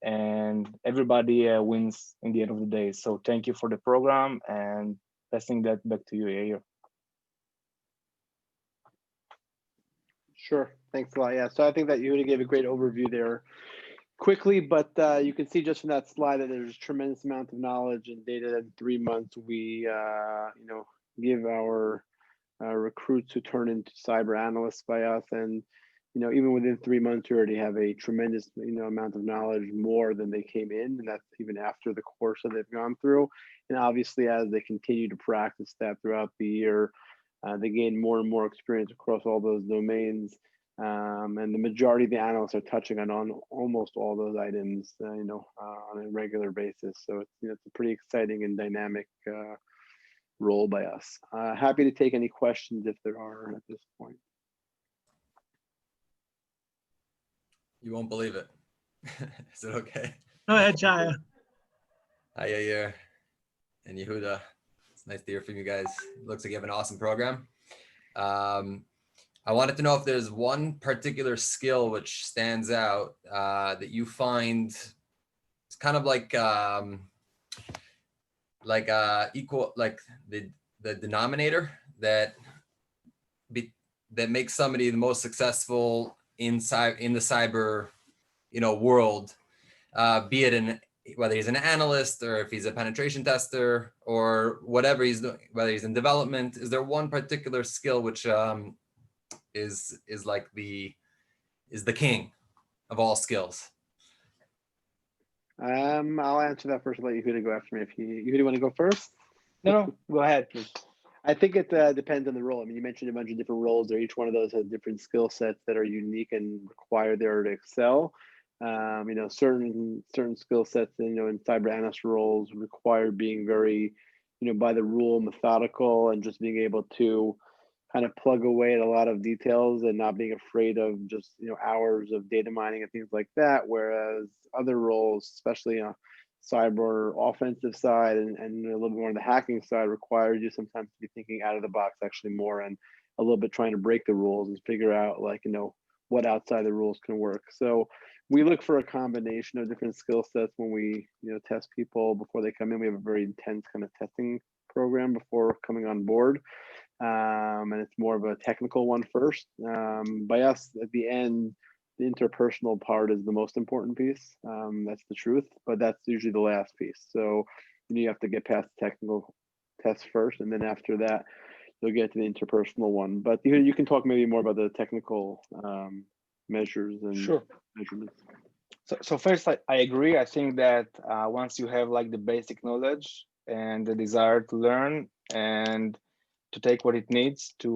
and everybody wins in the end of the day. So thank you for the program, and passing that back to you, Yair.
Sure, thanks a lot. Yeah, so I think that Yehuda gave a great overview there quickly, but you can see just from that slide that there's a tremendous amount of knowledge and data that in 3 months we give our recruits who turn into cyber analysts by us. And even within 3 months, we already have a tremendous amount of knowledge, more than they came in, and that's even after the course that they've gone through. And obviously, as they continue to practice that throughout the year, they gain more and more experience across all those domains. And the majority of the analysts are touching on almost all those items, on a regular basis. So it's a pretty exciting and dynamic role by us. Happy to take any questions if there are at this point.
You won't believe it. Is it okay?
Go ahead, Chaya.
Hi, Yair and Yehuda. It's nice to hear from you guys. It looks like you have an awesome program. I wanted to know if there's one particular skill which stands out that you find it's kind of like equal, like the denominator that makes somebody the most successful in the cyber world, be it whether he's an analyst or if he's a penetration tester or whatever he's doing, whether he's in development. Is there one particular skill which is the king of all skills?
I'll answer that first. I'll let Yehuda go after me. If you want to go first?
No, go ahead, please.
I think it depends on the role. I mean, you mentioned a bunch of different roles there. Each one of those has different skill sets that are unique and require there to excel. Certain skill sets, in cyber analyst roles require being very, by the rule, methodical, and just being able to kind of plug away at a lot of details and not being afraid of just, hours of data mining and things like that. Whereas other roles, especially cyber offensive side and a little bit more on the hacking side, requires you sometimes to be thinking out of the box actually more, and a little bit trying to break the rules and figure out what outside the rules can work. So we look for a combination of different skill sets when we test people before they come in. We have a very intense kind of testing program before coming on board, and it's more of a technical one first. By us, at the end, the interpersonal part is the most important piece. That's the truth, but that's usually the last piece. So you have to get past the technical test first, and then after that, you'll get to the interpersonal one. But you can talk maybe more about the technical measures and
Sure.
measurements.
So first, I agree. I think that once you have like the basic knowledge and the desire to learn and to take what it needs to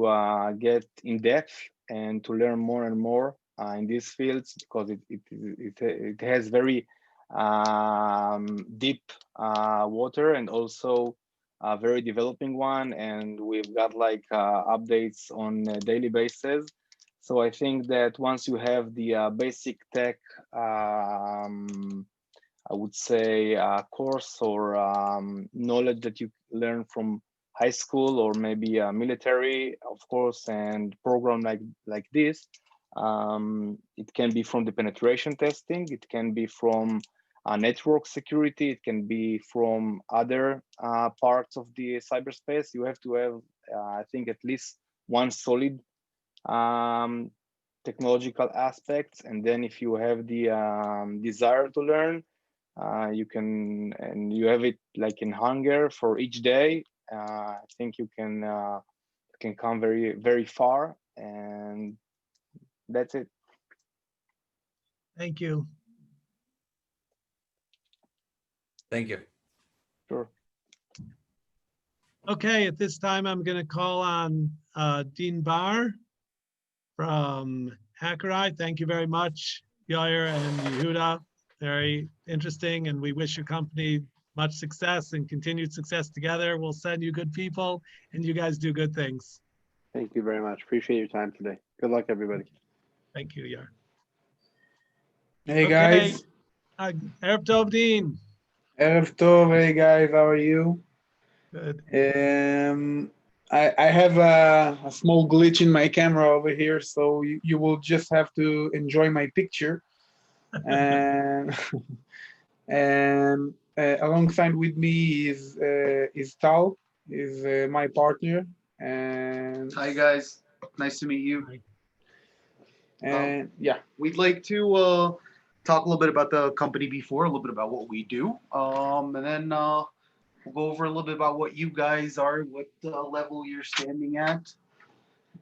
get in depth and to learn more and more in these fields, because it has very deep water and also a very developing one, and we've got like updates on a daily basis. So I think that once you have the basic tech, I would say course or knowledge that you learn from high school or maybe military, of course, and program like this, it can be from the penetration testing, it can be from network security, it can be from other parts of the cyberspace. You have to have, I think, at least one solid technological aspects, and then if you have the desire to learn, you can, and you have it like in hunger for each day, I think you can come very, very far, and that's it.
Thank you.
Thank you.
Sure.
Okay, at this time, I'm going to call on Dean Barr from HackerEye. Thank you very much, Yair and Yehuda, very interesting, and we wish your company much success and continued success together. We'll send you good people, and you guys do good things.
Thank you very much. Appreciate your time today. Good luck, everybody.
Thank you, Yar.
Hey
Okay.
guys.
Erev Tov, Dean.
Erev Tov. Hey guys, how are you?
Good.
I have a small glitch in my camera over here, so you will just have to enjoy my picture. And and alongside with me is Tal, is my partner. And
hi guys, nice to meet you.
And yeah,
we'd like to talk a little bit about the company before, a little bit about what we do, and then we'll go over a little bit about what you guys are, what level you're standing at,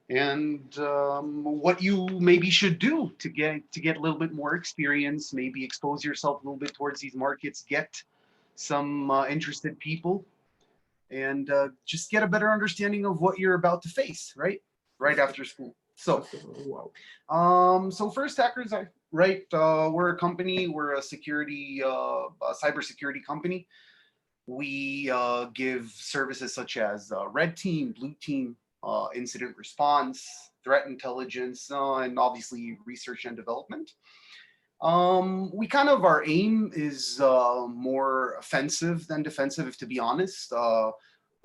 and what you maybe should do to get a little bit more experience, maybe expose yourself a little bit towards these markets, get some interested people, and just get a better understanding of what you're about to face, right after school. So, so first, Hackers, right? We're a company. We're a cybersecurity company. We give services such as red team, blue team, incident response, threat intelligence, and obviously research and development. We kind of, our aim is more offensive than defensive, to be honest.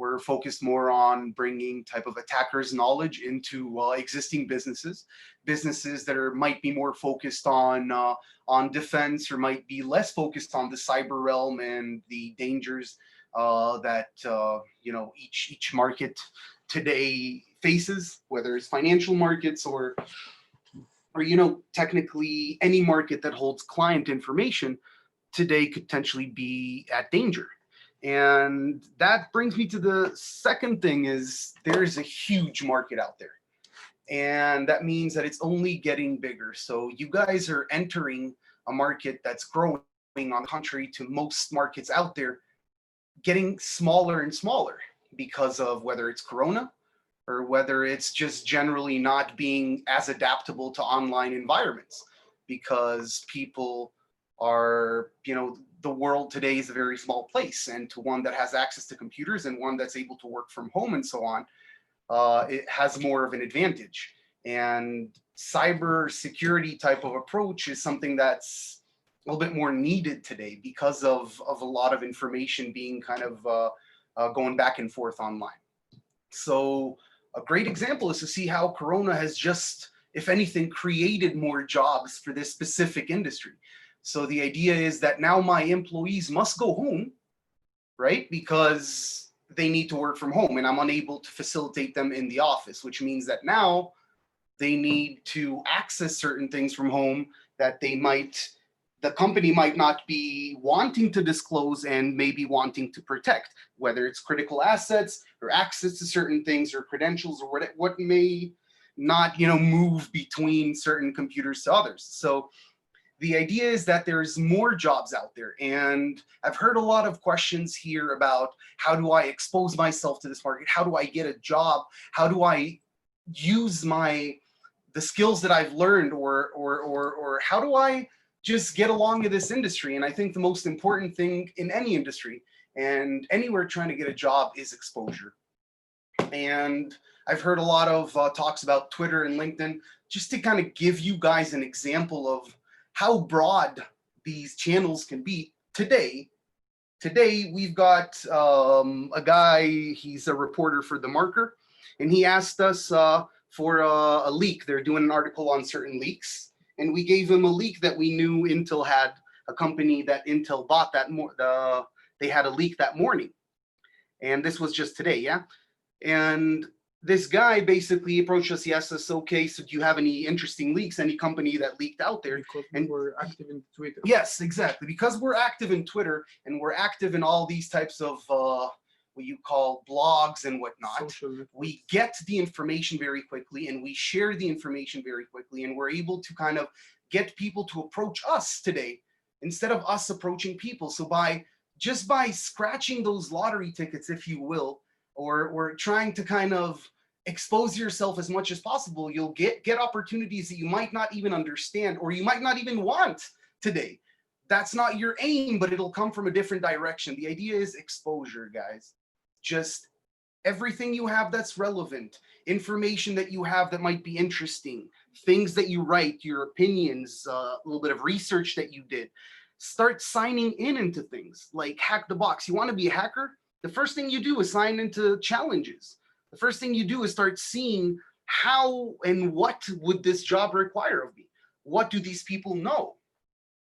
We're focused more on bringing type of attackers' knowledge into existing businesses that might be more focused on defense, or might be less focused on the cyber realm and the dangers that each market today faces, whether it's financial markets or technically any market that holds client information today could potentially be at danger. And that brings me to the second thing, is there's a huge market out there. And that means that it's only getting bigger. So you guys are entering a market that's growing, on the contrary to most markets out there, getting smaller and smaller because of whether it's Corona or whether it's just generally not being as adaptable to online environments, because people are, the world today is a very small place, and to one that has access to computers and one that's able to work from home and so on, it has more of an advantage. And cyber security type of approach is something that's a little bit more needed today because of a lot of information being kind of going back and forth online. So a great example is to see how Corona has just, if anything, created more jobs for this specific industry. So the idea is that now my employees must go home, right? Because they need to work from home, and I'm unable to facilitate them in the office, which means that now they need to access certain things from home that the company might not be wanting to disclose and maybe wanting to protect, whether it's critical assets or access to certain things or credentials or what may not, move between certain computers to others. So the idea is that there's more jobs out there, and I've heard a lot of questions here about how do I expose myself to this market? How do I get a job? How do I use the skills that I've learned, or how do I just get along in this industry? And I think the most important thing in any industry and anywhere trying to get a job is exposure. And I've heard a lot of talks about Twitter and LinkedIn, just to kind of give you guys an example of how broad these channels can be today. Today, we've got a guy, he's a reporter for The Marker, and he asked us for a leak. They're doing an article on certain leaks, and we gave him a leak that we knew Intel had, a company that Intel bought they had a leak that morning. And this was just today, yeah? And this guy basically approached us. He asked us, okay, so do you have any interesting leaks, any company that leaked out there?
And we're active in Twitter.
Yes, exactly. Because we're active in Twitter and we're active in all these types of what you call blogs and whatnot, we get the information very quickly and we share the information very quickly, and we're able to kind of get people to approach us today instead of us approaching people. So just by scratching those lottery tickets, if you will, or trying to kind of expose yourself as much as possible, you'll get opportunities that you might not even understand or you might not even want today. that's not your aim, but it'll come from a different direction. The idea is exposure, guys. Just everything you have that's relevant, information that you have that might be interesting, things that you write, your opinions, a little bit of research that you did. Start signing into things like Hack the Box. You want to be a hacker? The first thing you do is sign into challenges. The first thing you do is start seeing how and what would this job require of me? What do these people know?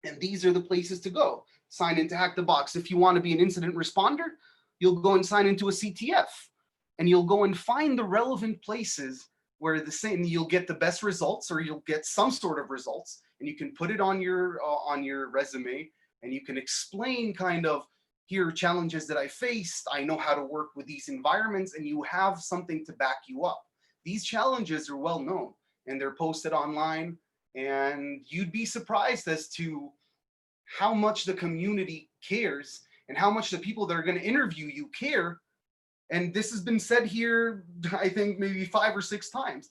And these are the places to go. Sign into Hack the Box. If you want to be an incident responder, you'll go and sign into a CTF. And you'll go and find the relevant places where you'll get the best results, or you'll get some sort of results, and you can put it on your resume, and you can explain kind of, here are challenges that I faced. I know how to work with these environments, and you have something to back you up. These challenges are well known, and they're posted online, and you'd be surprised as to how much the community cares and how much the people that are going to interview you care. And this has been said here, I think maybe 5 or 6 times.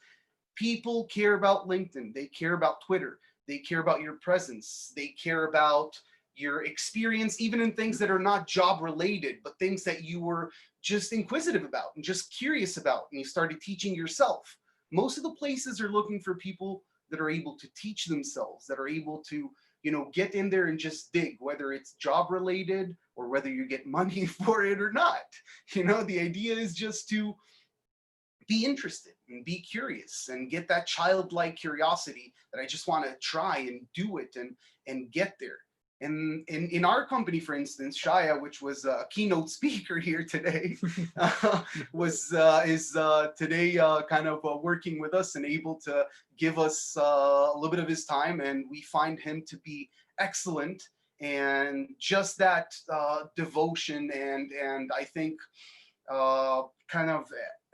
People care about LinkedIn. They care about Twitter. They care about your presence. They care about your experience, even in things that are not job related, but things that you were just inquisitive about and just curious about, and you started teaching yourself. Most of the places are looking for people that are able to teach themselves, that are able to, get in there and just dig, whether it's job related or whether you get money for it or not. The idea is just to be interested and be curious and get that childlike curiosity that I just want to try and do it and get there. And in our company, for instance, Shaya, which was a keynote speaker here today, is today kind of working with us and able to give us a little bit of his time, and we find him to be excellent. And just that devotion and I think kind of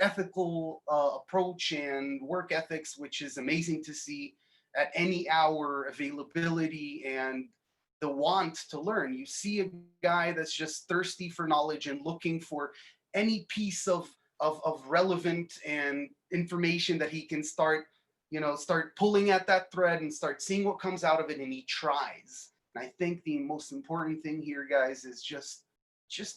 ethical approach and work ethics, which is amazing to see at any hour, availability, and the want to learn. You see a guy that's just thirsty for knowledge and looking for any piece of relevant and information that he can start pulling at that thread and start seeing what comes out of it, and he tries. And I think the most important thing here, guys, is just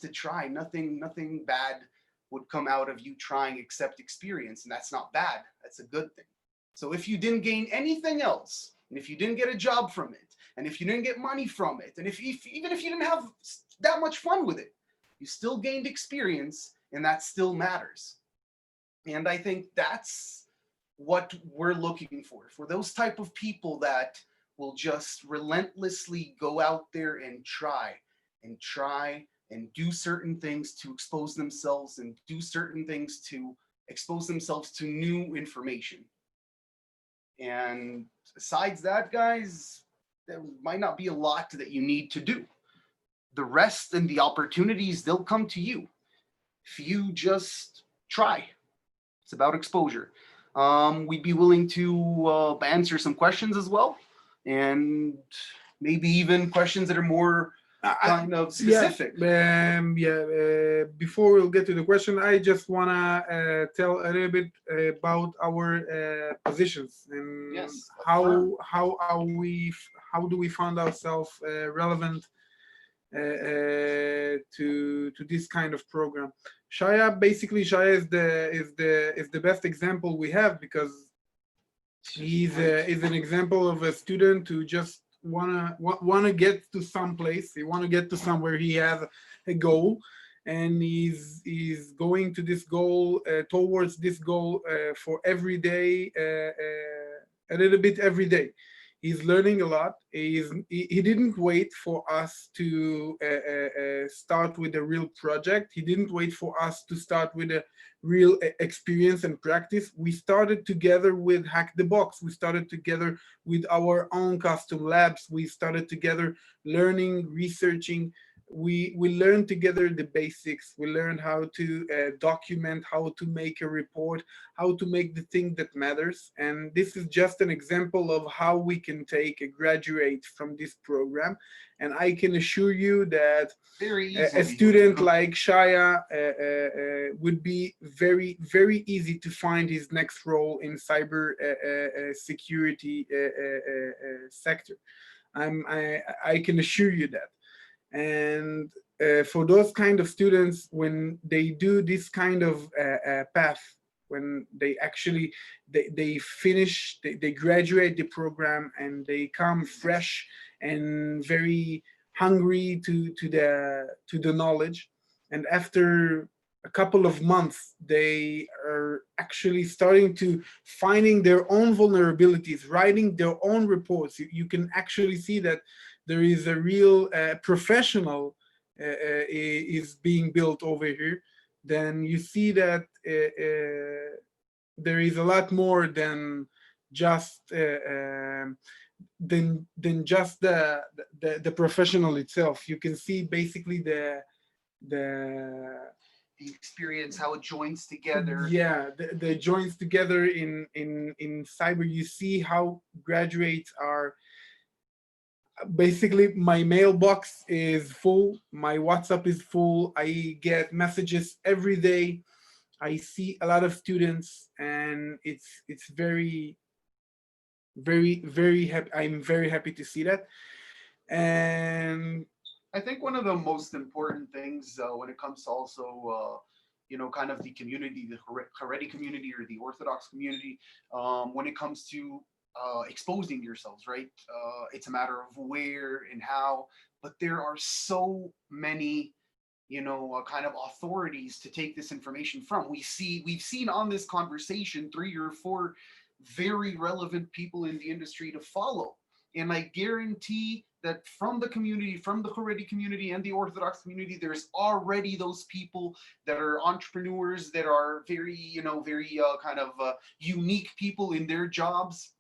to try. Nothing bad would come out of you trying except experience, and that's not bad. That's a good thing. So if you didn't gain anything else, and if you didn't get a job from it, and if you didn't get money from it, and even if you didn't have that much fun with it, you still gained experience, and that still matters. And I think that's what we're looking for those type of people that will just relentlessly go out there and try and do certain things to expose themselves and do certain things to expose themselves to new information. And besides that, guys, there might not be a lot that you need to do. The rest and the opportunities, they'll come to you if you just try. It's about exposure. We'd be willing to answer some questions as well, and maybe even questions that are more kind of specific.
Before we'll get to the question, I just wanna tell a little bit about our positions and how do we find ourselves relevant to this kind of program. Shaya is the best example we have, because he's an example of a student who just wanna get to some place. He wanna get to somewhere. He has a goal, and he's going to this goal, towards this goal for every day, a little bit every day. He's learning a lot. He didn't wait for us to start with a real project. He didn't wait for us to start with a real experience and practice. We started together with Hack the Box. We started together with our own custom labs. We started together learning, researching. We learned together the basics. We learned how to document, how to make a report, how to make the thing that matters. And this is just an example of how we can take a graduate from this program. And I can assure you that a student like Shaya would be very, very easy to find his next role in cyber security sector. I can assure you that. And for those kind of students, when they do this kind of path, when they actually they finish, they graduate the program and they come fresh and very hungry to the knowledge, and after a couple of months they are actually starting to finding their own vulnerabilities, writing their own reports. You can actually see that there is a real professional is being built over here. Then you see that there is a lot more than just than just the professional itself. You can see basically the
experience, how it joins together.
Yeah, the joins together in cyber. You see how graduates are. Basically, my mailbox is full, my WhatsApp is full, I get messages every day. I see a lot of students, and it's very happy. I'm very happy to see that. And
I think one of the most important things when it comes to also, kind of the community, the Haredi community or the Orthodox community, when it comes to exposing yourselves, right? It's a matter of where and how, but there are so many, kind of authorities to take this information from. We've seen on this conversation 3 or 4 very relevant people in the industry to follow. And I guarantee that from the community, from the Haredi community and the Orthodox community, there's already those people that are entrepreneurs, that are very, very kind of unique people in their jobs,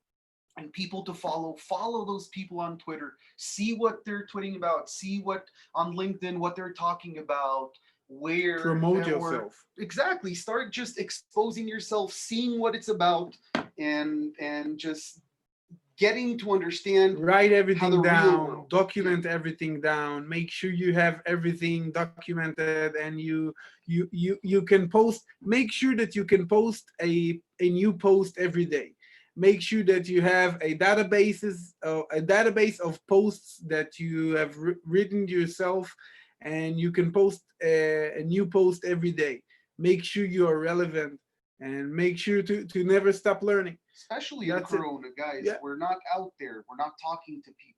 and people to follow those people on Twitter, see what they're tweeting about, see what on LinkedIn, what they're talking about, where
promote yourself.
Exactly. Start just exposing yourself, seeing what it's about, and just getting to understand.
Write everything down, document everything down, make sure you have everything documented, and you can post. Make sure that you can post a new post every day. Make sure that you have a database of posts that you have written yourself, and you can post a new post every day. Make sure you are relevant, and make sure to never stop learning.
Especially in Corona, guys. Yeah. We're not out there. We're not talking to people.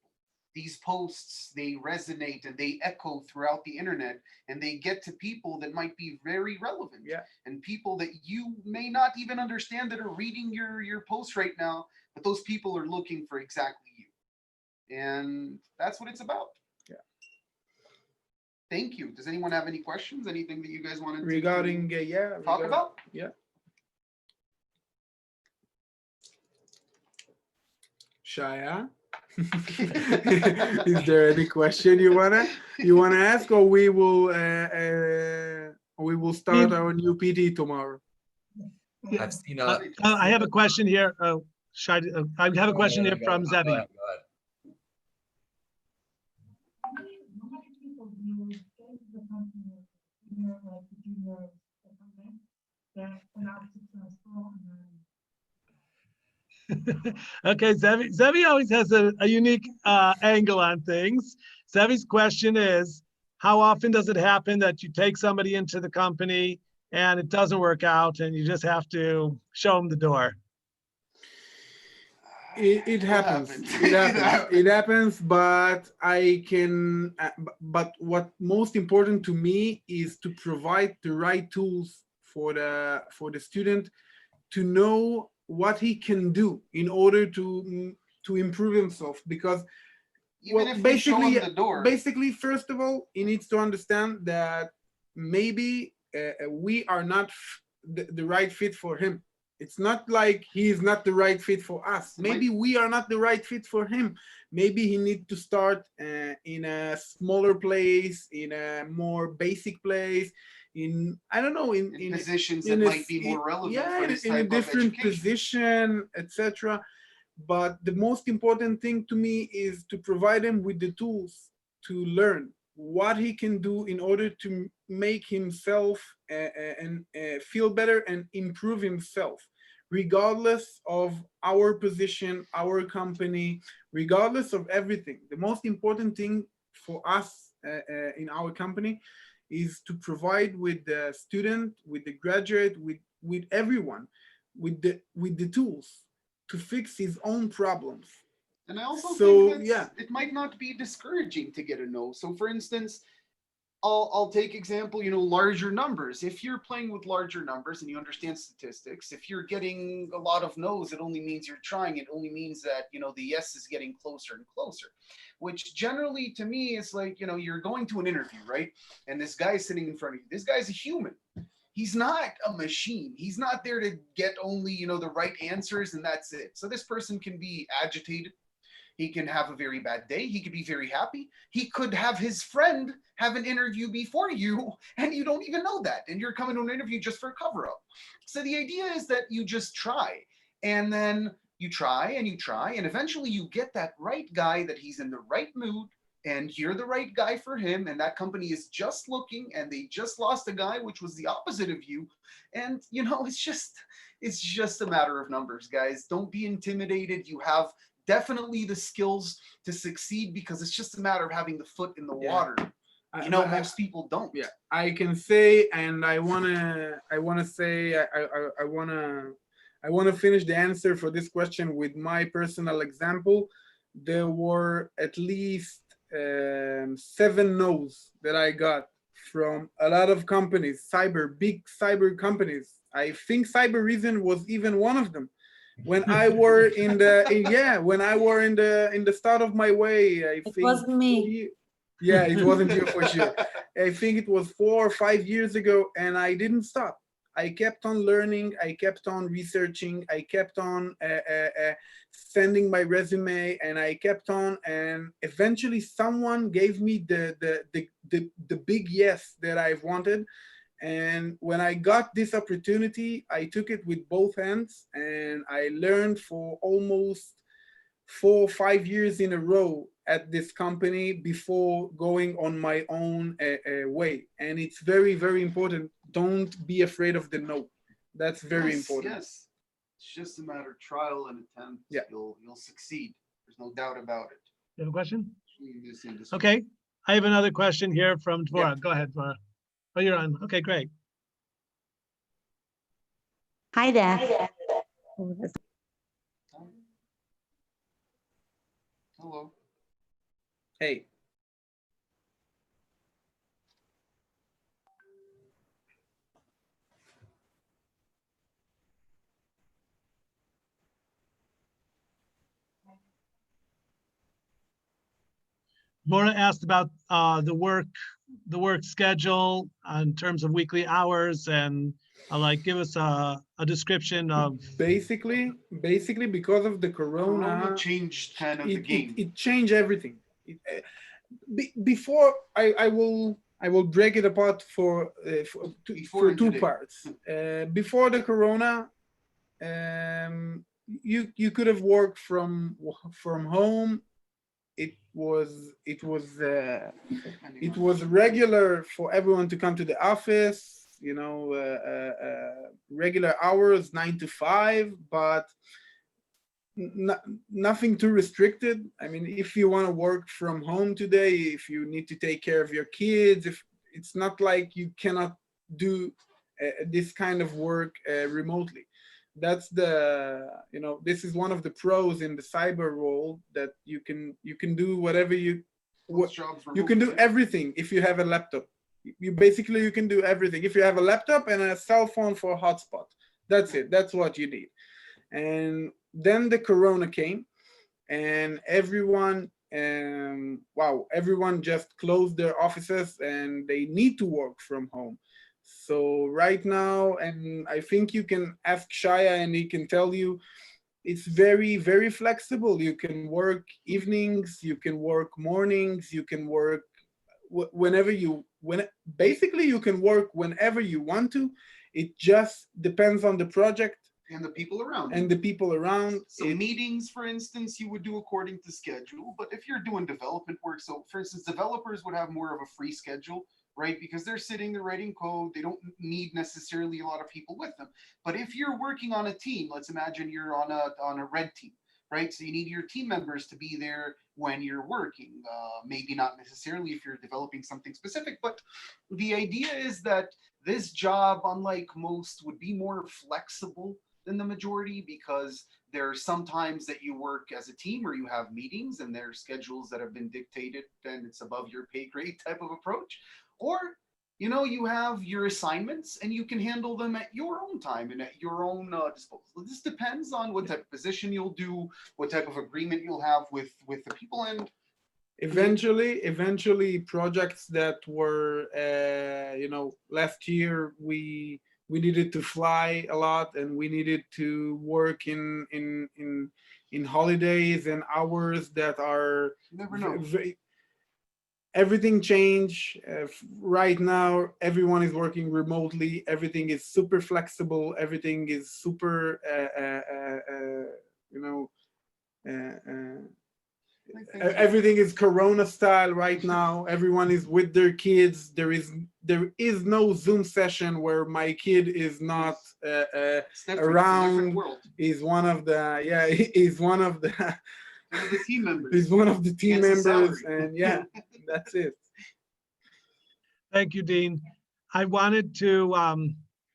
These posts, they resonate and they echo throughout the internet, and they get to people that might be very relevant.
Yeah.
And people that you may not even understand that are reading your posts right now, but those people are looking for exactly you. And that's what it's about.
Yeah.
Thank you. Does anyone have any questions? Anything that you guys wanted
regarding
to talk about?
Yeah. Shaya, is there any question you wanna ask, or we will start our new PT tomorrow?
I've seen.
I have a question here. I have a question here from Zevi.
Go ahead.
Okay, Zevi always has a unique angle on things. Zevi's question is, how often does it happen that you take somebody into the company and it doesn't work out and you just have to show them the door?
It happens. It happens, but I can. But what most important to me is to provide the right tools for the student to know what he can do in order to improve himself. Because basically, first of all, he needs to understand that maybe we are not the right fit for him. It's not like he is not the right fit for us. Maybe we are not the right fit for him. Maybe he needs to start in a smaller place, in a more basic place, in
positions that might be more relevant.
Yeah,
for this
in a
type
different
of education.
position, etc. But the most important thing to me is to provide him with the tools to learn what he can do in order to make himself and feel better and improve himself. regardless of our position, our company, regardless of everything. The most important thing for us in our company is to provide with the student, with the graduate, with everyone, with the tools to fix his own problems.
And I also
So,
think
yeah.
it might not be discouraging to get a no. So for instance, I'll take example, larger numbers. If you're playing with larger numbers and you understand statistics, if you're getting a lot of no's, it only means you're trying. It only means that, the yes is getting closer and closer, which generally to me is like, you're going to an interview, right? And this guy's sitting in front of you. This guy's a human. He's not a machine. He's not there to get only, the right answers and that's it. So this person can be agitated. He can have a very bad day. He could be very happy. He could have his friend have an interview before you, and you don't even know that. And you're coming to an interview just for a cover up. So the idea is that you just try. And then you try and you try. And eventually you get that right guy that he's in the right mood. And you're the right guy for him. And that company is just looking and they just lost a guy, which was the opposite of you. And, it's just a matter of numbers, guys. Don't be intimidated. You have definitely the skills to succeed because it's just a matter of having the foot in the water. Most people don't.
Yeah, I can say, and I wanna finish the answer for this question with my personal example. There were at least 7 no's that I got from a lot of companies, big cyber companies. I think Cybereason was even one of them. When I were in the start of my way, I think
it wasn't me.
Yeah, it wasn't you for sure. I think it was 4 or 5 years ago, and I didn't stop. I kept on learning. I kept on researching. I kept on sending my resume, and I kept on. And eventually, someone gave me the big yes that I've wanted. And when I got this opportunity, I took it with both hands, and I learned for almost 4 or 5 years in a row at this company before going on my own way. And it's very, very important. Don't be afraid of the no. That's very important.
Yes, it's just a matter of trial and attempt.
Yeah.
You'll succeed. There's no doubt about it.
You have a question?
In this industry.
Okay, I have another question here from Dvorah. Go ahead, Dvorah. Oh, you're on. Okay, great.
Hi there.
Hello.
Hey.
Dvorah asked about the work schedule in terms of weekly hours, and give us a description of.
Basically, because of the Corona
changed kind of the game.
It changed everything. Before I will break it apart for 2 parts. Before the Corona, you could have worked from home. It was regular for everyone to come to the office. Regular hours, 9 to 5, but nothing too restricted. I mean, if you want to work from home today, if you need to take care of your kids, if it's not like you cannot do this kind of work remotely. That's this is one of the pros in the cyber role, that you can do whatever you can do everything if you have a laptop. You can do everything if you have a laptop and a cell phone for a hotspot. That's it. That's what you need. And then the Corona came, and everyone just closed their offices and they need to work from home. So right now, and I think you can ask Shaya and he can tell you, it's very, very flexible. You can work evenings, you can work mornings, you can work basically you can work whenever you want to. It just depends on the project
and the people around. So meetings, for instance, you would do according to schedule. But if you're doing development work, so for instance, developers would have more of a free schedule right? Because they're sitting, they're writing code, they don't need necessarily a lot of people with them. But if you're working on a team, let's imagine you're on a red team, right? So you need your team members to be there when you're working. Maybe not necessarily if you're developing something specific, but the idea is that this job, unlike most, would be more flexible than the majority, because there are some times that you work as a team or you have meetings and there are schedules that have been dictated and it's above your pay grade type of approach. Or, you know, you have your assignments and you can handle them at your own time and at your own disposal. This depends on what type of position you'll do, what type of agreement you'll have with the people. And
eventually projects that were you know, last year we needed to fly a lot and we needed to work in holidays and hours that are everything changed. Right now everyone is working remotely, everything is super flexible, everything is super you know, everything is Corona style right now. Everyone is with their kids. There is no Zoom session where my kid is not around. He's one of the he's one of the
team members.
He's one of the team members, and yeah, that's it.
Thank you, Dean. I wanted to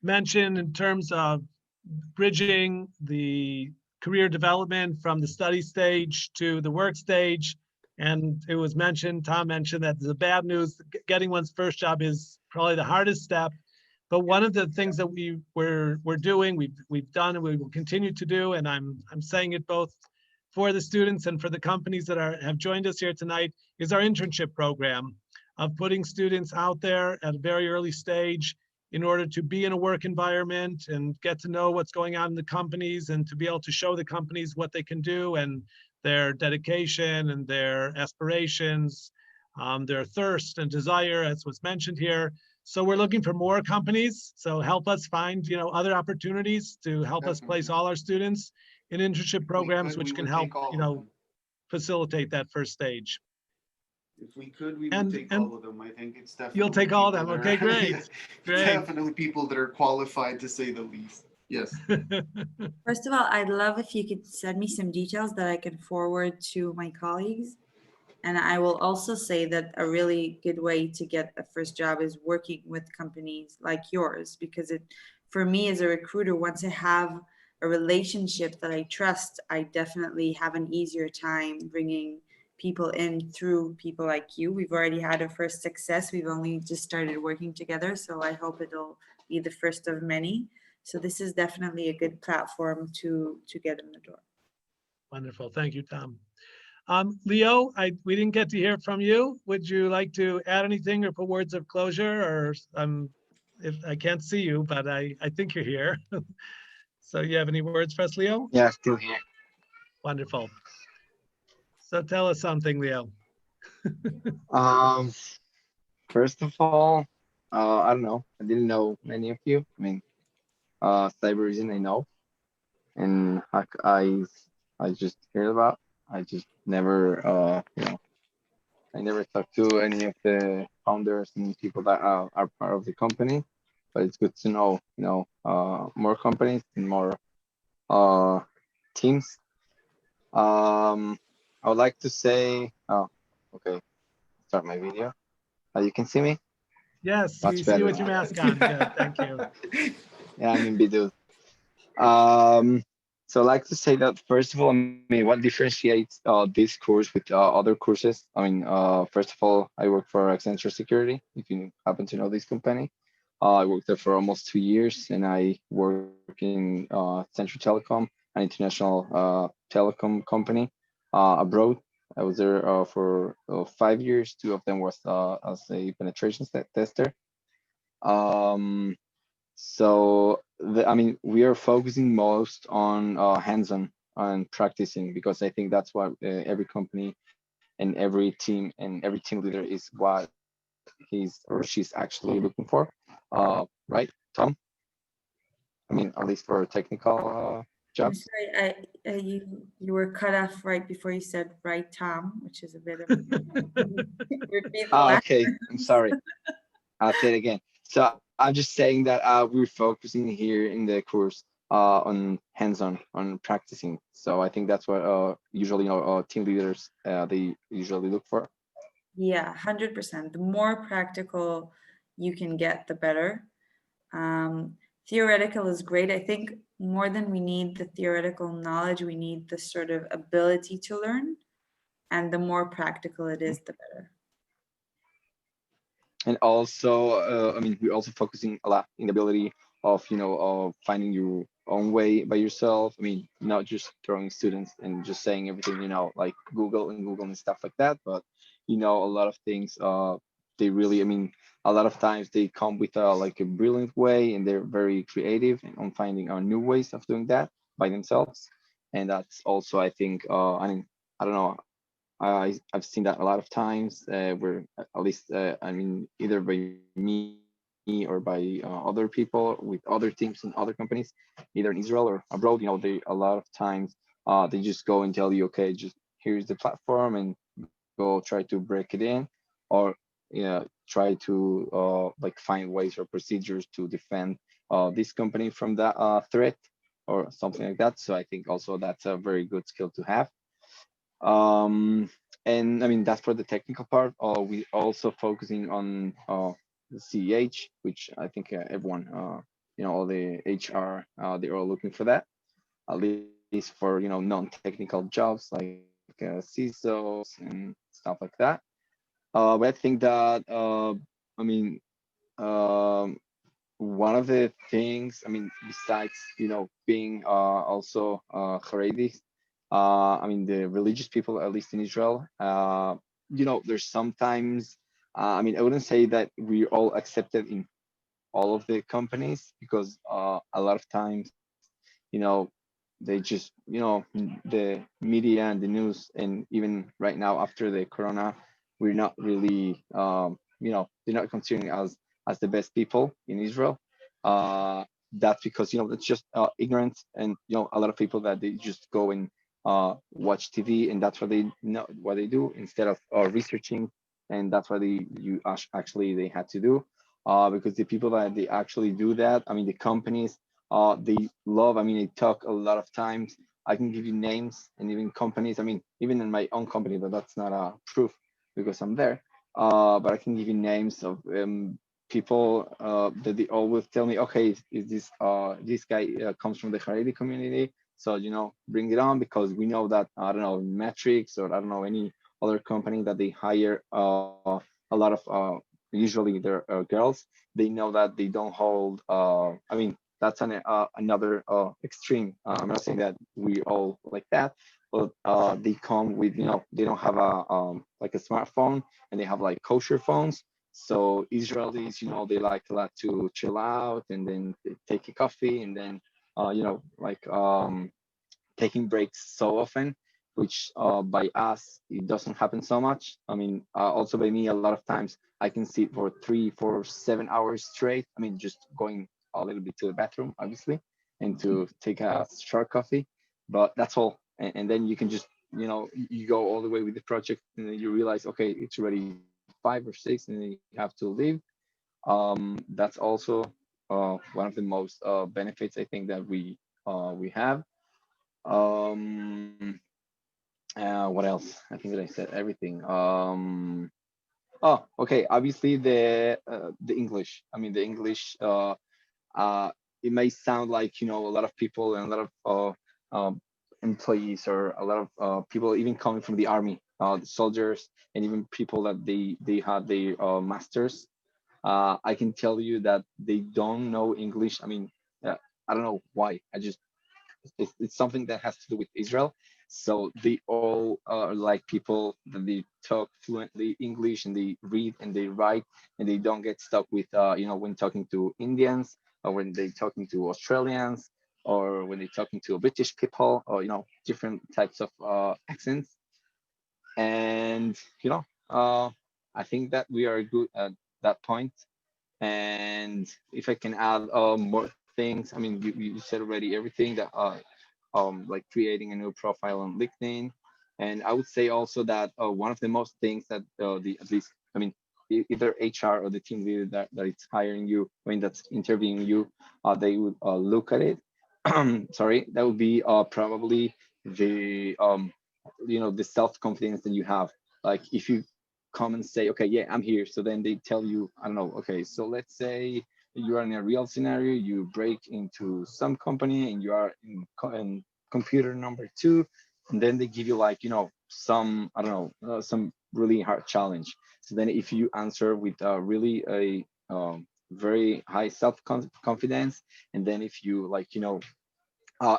mention in terms of bridging the career development from the study stage to the work stage. And it was mentioned, Tom mentioned that the bad news, getting one's first job is probably the hardest step. But one of the things that we're doing, we've done and we will continue to do, and I'm saying it both for the students and for the companies that have joined us here tonight, is our internship program of putting students out there at a very early stage in order to be in a work environment and get to know what's going on in the companies and to be able to show the companies what they can do and their dedication and their aspirations, their thirst and desire, as was mentioned here. So we're looking for more companies. So help us find, you know, other opportunities to help us place all our students in internship programs, which can help, you know, facilitate that first stage.
If we could, we would take all of them. I think it's definitely.
You'll take all of them.
people
Okay,
that are-
great. Great.
Definitely people that are qualified, to say the least. Yes.
First of all, I'd love if you could send me some details that I can forward to my colleagues. And I will also say that a really good way to get a first job is working with companies like yours, because it, for me as a recruiter, once I have a relationship that I trust, I definitely have an easier time bringing people in through people like you. We've already had a first success. We've only just started working together. So I hope it'll be the first of many. So this is definitely a good platform to get in the door.
Wonderful. Thank you, Tom. Leo, we didn't get to hear from you. Would you like to add anything or put words of closure? Or if I can't see you, but I think you're here. So you have any words for us, Leo?
Yeah, still here.
Wonderful. So tell us something, Leo.
First of all, I don't know. I didn't know many of you. I mean, Cyber Reason I know, and I just heard about. I just never, you know, I never talked to any of the founders and people that are part of the company. But it's good to know, you know, more companies and more teams. I would like to say, oh, okay, start my video. You can see me?
Yes,
Much
we see
better.
you with your mask on. Good, thank you.
Yeah, I'm in Bidu. So I'd like to say that, first of all, I mean, what differentiates this course with other courses? I mean, first of all, I work for Accenture Security, if you happen to know this company. I worked there for almost 2 years, and I work in Central Telecom, an international telecom company abroad. I was there for 5 years. 2 of them was as a penetration tester. So I mean, we are focusing most on hands-on and practicing, because I think that's what every company and every team leader is what he's or she's actually looking for. Right, Tom? I mean, at least for technical
I'm
jobs.
sorry, you were cut off right before you said right, Tom, which is a bit of repeat the last
Okay, I'm sorry. I'll say it again. So I'm just saying that we're focusing here in the course on hands-on, on practicing. So I think that's what usually team leaders they usually look for.
Yeah, 100%. The more practical you can get, the better. Theoretical is great. I think more than we need the theoretical knowledge, we need the sort of ability to learn. And the more practical it is, the better.
And also, I mean, we're also focusing a lot in the ability of, finding your own way by yourself. I mean, not just throwing students and just saying everything, like Google and stuff like that. But, a lot of things, they really, I mean, a lot of times they come with like a brilliant way and they're very creative on finding new ways of doing that by themselves. And that's also, I think, I mean, I don't know, I've seen that a lot of times where at least I mean either by me or by other people with other teams in other companies, either in Israel or abroad. They a lot of times they just go and tell you, okay, just here's the platform and go try to break it in, or try to like find ways or procedures to defend this company from that threat or something like that. So I think also that's a very good skill to have. And I mean that's for the technical part. We also focusing on the CEH, which I think everyone, all the HR, they're all looking for that, at least for non-technical jobs like CISOs and stuff like that. But I think that I mean one of the things, I mean, besides being also Haredi, I mean the religious people, at least in Israel, there's sometimes, I mean, I wouldn't say that we're all accepted in all of the companies because a lot of times, they just, the media and the news, and even right now after the Corona, we're not really, they're not considering us as the best people in Israel. That's because it's just ignorance, and a lot of people that they just go and watch TV, and that's what they know what they do instead of researching, and that's what actually they had to do. Because the people that they actually do that, I mean, the companies, they love. I mean, they talk a lot of times. I can give you names and even companies. I mean, even in my own company, but that's not a proof because I'm there. But I can give you names of people that they always tell me, okay, is this guy comes from the Haredi community, so bring it on because we know that I don't know Metrics or I don't know any other company that they hire a lot of usually they're girls. They know that they don't hold. I mean, that's another extreme. I'm not saying that we all like that, but they come with they don't have a like a smartphone, and they have like kosher phones. So Israelis, they like a lot to chill out and then take a coffee and then like taking breaks so often, which by us it doesn't happen so much. I mean, also by me, a lot of times I can sit for 3, 4, 7 hours straight. I mean, just going a little bit to the bathroom, obviously, and to take a short coffee, but that's all. And then you can just you go all the way with the project, and then you realize, okay, it's already 5 or 6, and then you have to leave. That's also one of the most benefits I think that we have. Um, what else? I think that I said everything. Oh, okay. Obviously, the English. I mean, the English. Uh, it may sound like a lot of people and a lot of employees or a lot of people even coming from the army, the soldiers, and even people that they had their masters. I can tell you that they don't know English. I mean, I don't know why. It's something that has to do with Israel. So they all are like people that they talk fluently English and they read and they write and they don't get stuck with when talking to Indians or when they talking to Australians or when they're talking to British people or different types of accents. And I think that we are good at that point. And if I can add more things, I mean, you said already everything that like creating a new profile on LinkedIn. And I would say also that one of the most things that the at least I mean either HR or the team leader that is hiring you, when that's interviewing you, they would look at it. Sorry, that would be probably the the self-confidence that you have. Like if you come and say, okay, yeah, I'm here. So then they tell you, I don't know, okay, so let's say you are in a real scenario, you break into some company and you are in computer number 2, and then they give you like, some, I don't know, some really hard challenge. So then if you answer with really a very high self-confidence, and then if you like,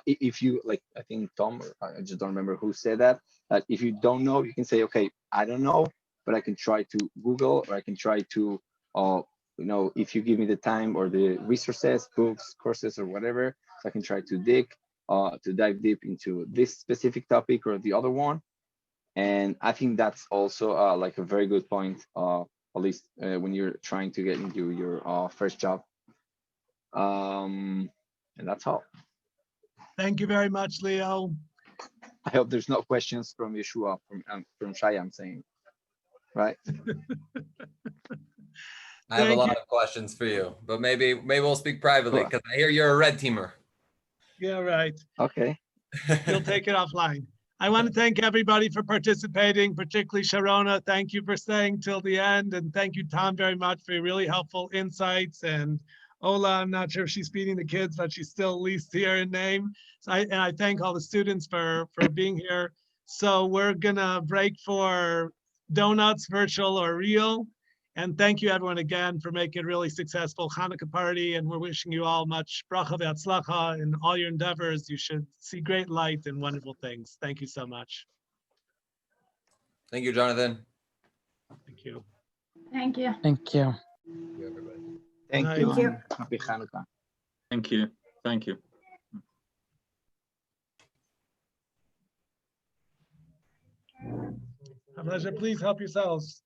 if you like, I think Tom, I just don't remember who said that if you don't know, you can say, okay, I don't know, but I can try to Google, or I can try to, if you give me the time or the resources, books, courses, or whatever, so I can try to dive deep into this specific topic or the other one. And I think that's also like a very good point, at least when you're trying to get into your first job. And that's all.
Thank you very much, Leo.
I hope there's no questions from Yeshua, from Shai, I'm saying, right?
I have a lot of questions for you, but maybe we'll speak privately, because I hear you're a red teamer.
Yeah, right.
Okay.
We'll take it offline. I want to thank everybody for participating, particularly Sharona. Thank you for staying till the end. And thank you, Tom, very much for your really helpful insights. And Ola, I'm not sure if she's feeding the kids, but she's still at least here in name. So I thank all the students for being here. So we're gonna break for donuts, virtual or real. And thank you everyone again for making a really successful Hanukkah party. And we're wishing you all much bracha v'atzlacha in all your endeavors. You should see great light and wonderful things. Thank you so much.
Thank you, Jonathan.
Thank you.
Thank you.
Thank you.
Thank you, everybody.
Thank you. Happy Hanukkah.
Thank you. Thank you.
A pleasure. Please help yourselves.